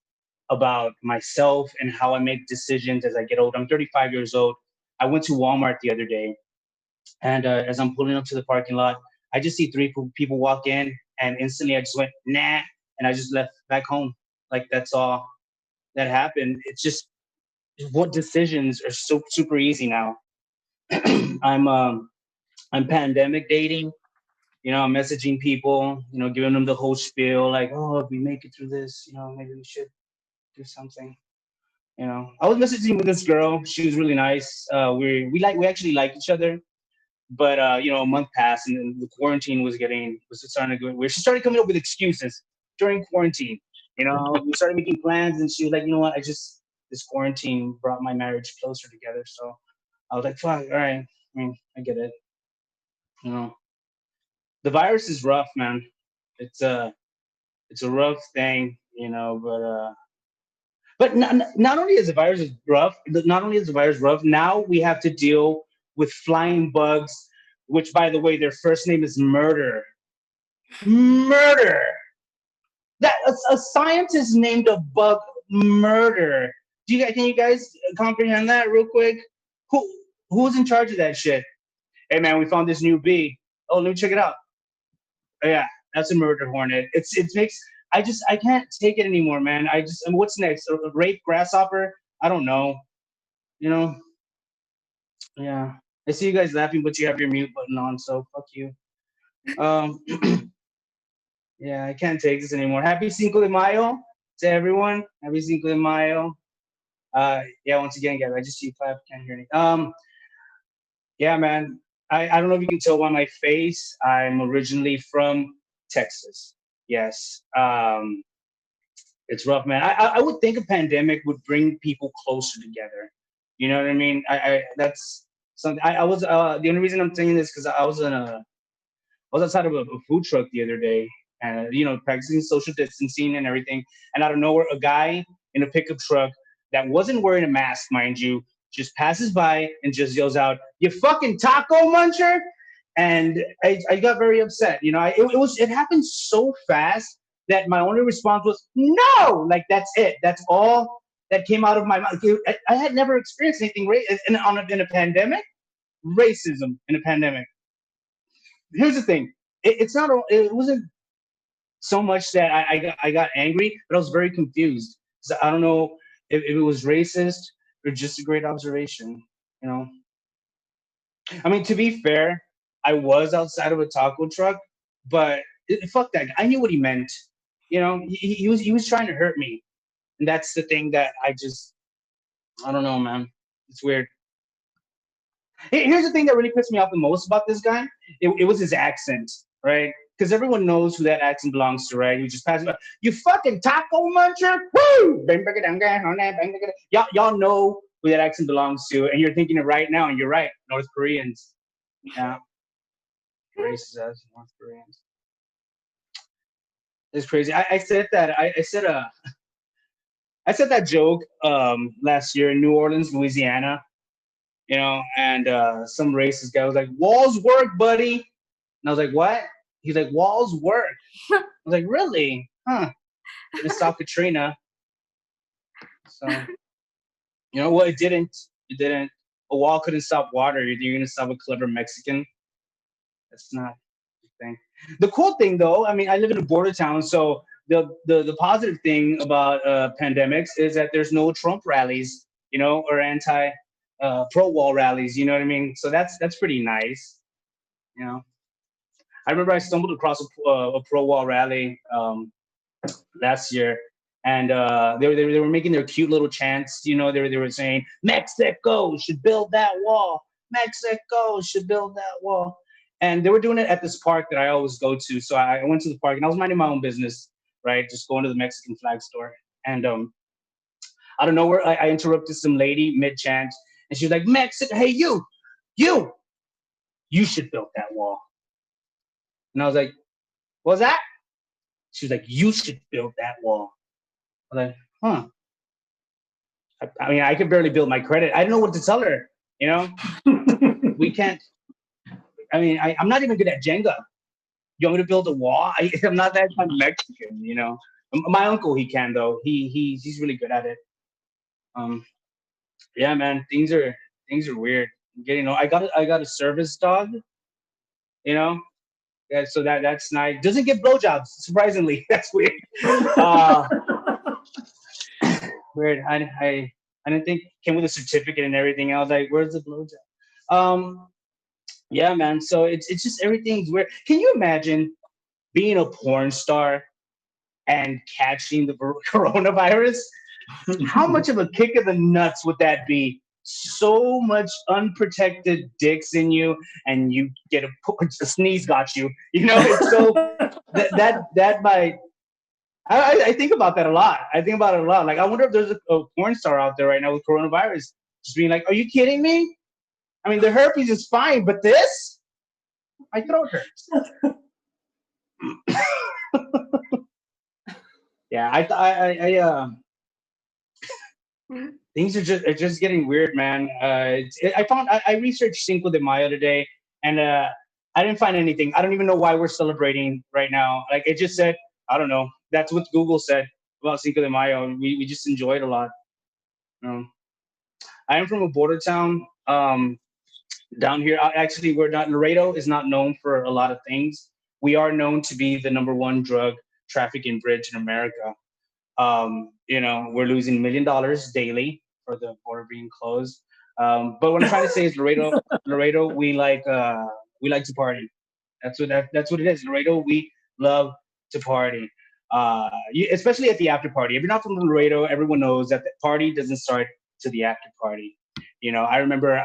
about myself and how I make decisions as I get older. I'm 35 years old. I went to Walmart the other day, and as I'm pulling up to the parking lot, I just see three people walk in, and instantly I just went, nah, and I just left back home. Like, that's all that happened. It's just what decisions are so super easy now. I'm pandemic dating. I'm messaging people, giving them the whole spiel, like, oh, if we make it through this, maybe we should do something. I was messaging with this girl. She was really nice. We actually like each other. But a month passed, and then the quarantine was starting to go where she started coming up with excuses during quarantine. We started making plans, and she was like, you know what? This quarantine brought my marriage closer together. So I was like, fuck, all right. I get it. The virus is rough, man. It's a rough thing, but But not only is the virus rough, now we have to deal with flying bugs, which, by the way, their first name is Murder. Murder. That a scientist named a bug Murder. Can you guys comprehend that real quick? Who's in charge of that shit? Hey man, we found this new bee. Oh, let me check it out. Oh, yeah, that's a murder hornet. It makes I can't take it anymore, man. What's next? A rape grasshopper? I don't know. You know? Yeah. I see you guys laughing, but you have your mute button on, so fuck you. Yeah, I can't take this anymore. Happy Cinco de Mayo to everyone. Happy Cinco de Mayo. Yeah, once again, guys, I just see you clap, can't hear anything. Yeah, man. I don't know if you can tell by my face. I'm originally from Texas. Yes. It's rough, man. I would think a pandemic would bring people closer together. You know what I mean? That's something. I was the only reason I'm saying this because I was outside of a food truck the other day, and practicing social distancing and everything. And out of nowhere, a guy in a pickup truck that wasn't wearing a mask, mind you, just passes by and just yells out, "You fucking taco muncher!" And I got very upset. It happened so fast that my only response was no. Like that's it. That's all that came out of my mouth. I had never experienced anything in a pandemic. Racism in a pandemic. Here's the thing. It wasn't so much that I got angry, but I was very confused. So I don't know if it was racist or just a great observation. I mean, to be fair, I was outside of a taco truck, but fuck that guy. I knew what he meant. He was trying to hurt me, and that's the thing that I don't know, man. It's weird. Here's the thing that really pissed me off the most about this guy. It was his accent, right? Because everyone knows who that accent belongs to, right? You just pass by, "You fucking taco muncher!" Woo! Y'all know who that accent belongs to, and you're thinking it right now, and you're right. North Koreans. Yeah. Racist ass North Koreans. It's crazy. I said that. I said that joke last year in New Orleans, Louisiana. And some racist guy was like, "Walls work, buddy." And I was like, "What?" He's like, "Walls work." I was like, "Really? Huh?" Didn't stop Katrina. So, well, it didn't. It didn't. A wall couldn't stop water. You're going to stop a clever Mexican? That's not the thing. The cool thing, though, I mean, I live in a border town, so the positive thing about pandemics is that there's no Trump rallies, or anti pro-wall rallies. You know what I mean? So that's pretty nice. I remember I stumbled across a pro-wall rally last year, and they were making their cute little chants. They were saying, "Mexico should build that wall. Mexico should build that wall." And they were doing it at this park that I always go to. So I went to the park and I was minding my own business, right? Just going to the Mexican flag store. And out of nowhere, I interrupted some lady mid-chant, and she was like, "Mexico, hey, you should build that wall." And I was like, "What was that?" She was like, "You should build that wall." I was like, huh. I mean, I could barely build my credit. I didn't know what to tell her, We can't. I mean, I'm not even good at Jenga. You want me to build a wall? I'm not that kind of Mexican, My uncle, he can, though. He's really good at it. Yeah, man, things are weird. I got a service dog, Yeah, so that's nice. Doesn't get blowjobs, surprisingly. That's weird. Weird. I didn't think came with a certificate and everything. I was like, "Where's the blowjob?" Yeah, man. So it's just everything's weird. Can you imagine being a porn star and catching the coronavirus? How much of a kick of the nuts would that be? So much unprotected dicks in you, and you get a sneeze got you. It's so that might. I think about that a lot. Like, I wonder if there's a porn star out there right now with coronavirus, just being like, "Are you kidding me? I mean, the herpes is fine, but this, my throat hurts." Yeah, things are just getting weird, man. I researched Cinco de Mayo today, and I didn't find anything. I don't even know why we're celebrating right now. Like it just said, I don't know. That's what Google said about Cinco de Mayo, and we just enjoy it a lot. I am from a border town down here. Actually, we're not. Laredo is not known for a lot of things. We are known to be the #1 drug trafficking bridge in America. We're losing $1 million daily for the border being closed. But what I'm trying to say is Laredo, we like to party. That's what it is. Laredo, we love to party. Especially at the after party. If you're not from Laredo, everyone knows that the party doesn't start to the after party. I remember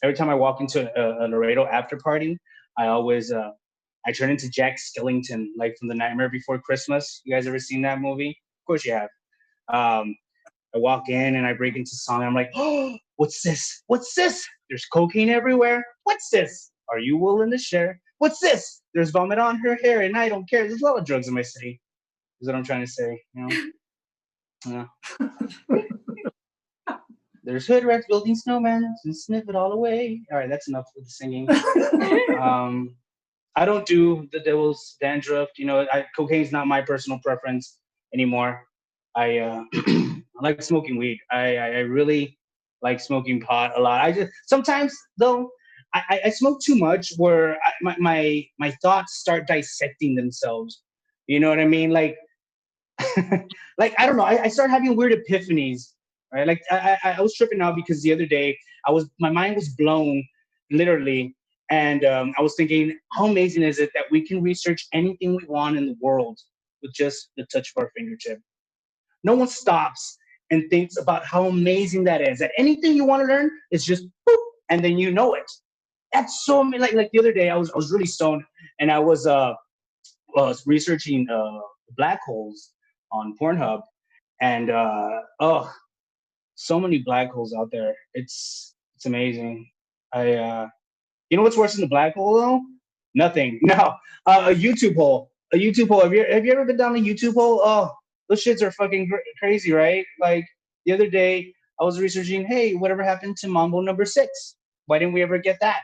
every time I walk into a Laredo after party, I always I turn into Jack Skellington, like from The Nightmare Before Christmas. You guys ever seen that movie? Of course you have. I walk in and I break into song. I'm like, oh, what's this? What's this? There's cocaine everywhere. What's this? Are you willing to share? What's this? There's vomit on her hair, and I don't care. There's a lot of drugs in my city. Is what I'm trying to say. There's hood rats building snowmen and sniff it all away. All right, that's enough with the singing. I don't do the devil's dandruff. Cocaine's not my personal preference anymore. I like smoking weed. I really like smoking pot a lot. I just sometimes though I smoke too much where my thoughts start dissecting themselves. You know what I mean? Like like I don't know. I start having weird epiphanies. Right? Like I was tripping out because the other day my mind was blown, literally. And I was thinking, how amazing is it that we can research anything we want in the world with just the touch of our fingertip? No one stops and thinks about how amazing that is. That anything you want to learn is just boop, and then you know it. That's so amazing. Like the other day, I was really stoned, and I was researching black holes on Pornhub, and so many black holes out there. It's amazing. You know what's worse than the black hole though? Nothing. No. A YouTube hole. A YouTube hole. Have you ever been down a YouTube hole? Oh, those shits are fucking crazy, right? Like the other day, I was researching, hey, whatever happened to Mambo #6? Why didn't we ever get that?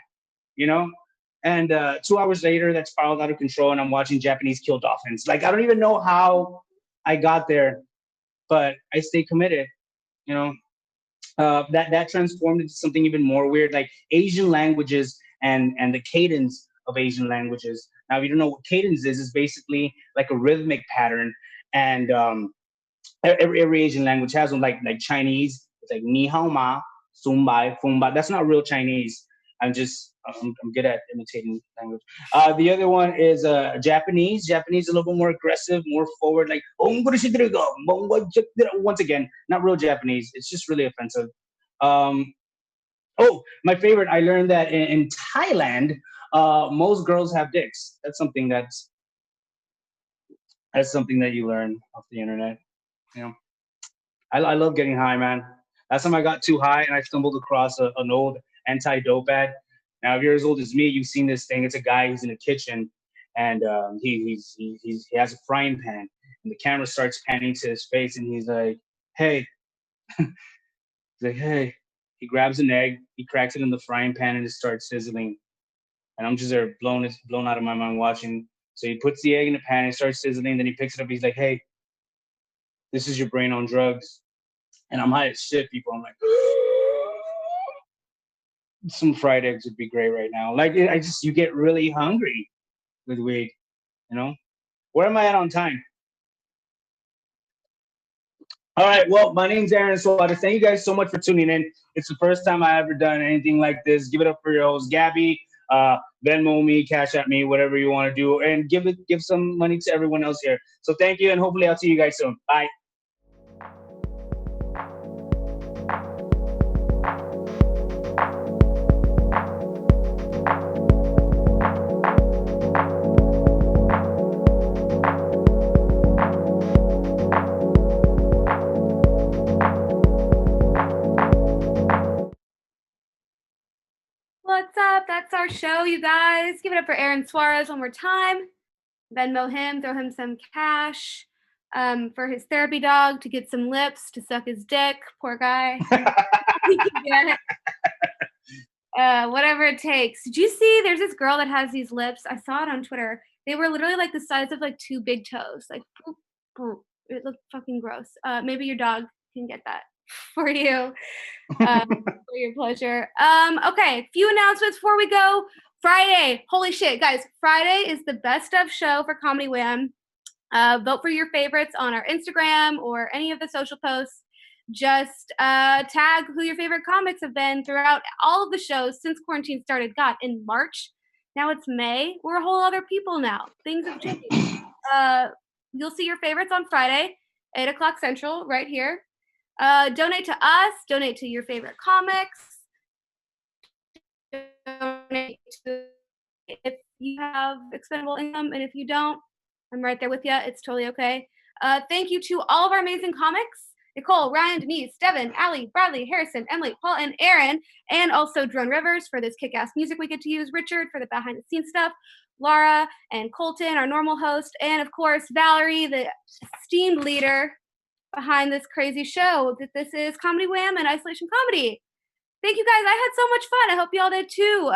And 2 hours later, that spiraled out of control, and I'm watching Japanese kill dolphins. Like I don't even know how I got there, but I stay committed. That transformed into something even more weird, like Asian languages and the cadence of Asian languages. Now, if you don't know what cadence is, it's basically like a rhythmic pattern, and every Asian language has one. Like Chinese, it's like ni hao ma, sum bai, fum ba. That's not real Chinese. I'm good at imitating language. The other one is Japanese. Japanese is a little bit more aggressive, more forward, like once again, not real Japanese. It's just really offensive. My favorite, I learned that in Thailand, most girls have dicks. That's something that you learn off the internet. I love getting high, man. Last time I got too high and I stumbled across an old anti-dope ad. Now, if you're as old as me, you've seen this thing. It's a guy who's in a kitchen, and he has a frying pan, and the camera starts panning to his face, and he's like, "Hey," he's like, "Hey." He grabs an egg, he cracks it in the frying pan, and it starts sizzling. And I'm just there, blown out of my mind watching. So he puts the egg in the pan, it starts sizzling. Then he picks it up. He's like, "Hey, this is your brain on drugs." And I'm high as shit, people. I'm like, some fried eggs would be great right now. Like, you get really hungry with weed, Where am I at on time? All right, well, my name's Aaron Suarez. Thank you guys so much for tuning in. It's the first time I ever done anything like this. Give it up for your host, GABI. Venmo me, Cash at me, whatever you want to do, and give some money to everyone else here. So thank you, and hopefully I'll see you guys soon. Bye. What's up? That's our show, you guys. Give it up for Aaron Suarez one more time. Venmo him, throw him some cash. for his therapy dog to get some lips to suck his dick. Poor guy. He can get whatever it takes. Did you see there's this girl that has these lips? I saw it on Twitter. They were literally like the size of like 2 big toes. Like, boop, boop. It looked fucking gross. Maybe your dog can get that for you, for your pleasure. Okay, few announcements before we go. Friday, holy shit, guys! Friday is the best of show for Comedy Wham. Vote for your favorites on our Instagram or any of the social posts. Just tag who your favorite comics have been throughout all of the shows since quarantine started. God, in March, now it's May. We're a whole other people now. Things have changed. You'll see your favorites on Friday, 8 o'clock Central, right here. Donate to us. Donate to your favorite comics. Donate to if you have expendable income, and if you don't, I'm right there with you. It's totally okay. Thank you to all of our amazing comics. Nicole, Ryan, Denise, Devon, Allie, Bradley, Harrison, Emily, Paul, and Aaron, and also Drone Rivers for this kick-ass music we get to use, Richard for the behind-the-scenes stuff, Laura and Colton, our normal host, and of course, Valerie, the esteemed leader behind this crazy show that this is Comedy Wham and Isolation Comedy. Thank you guys. I had so much fun. I hope you all did too.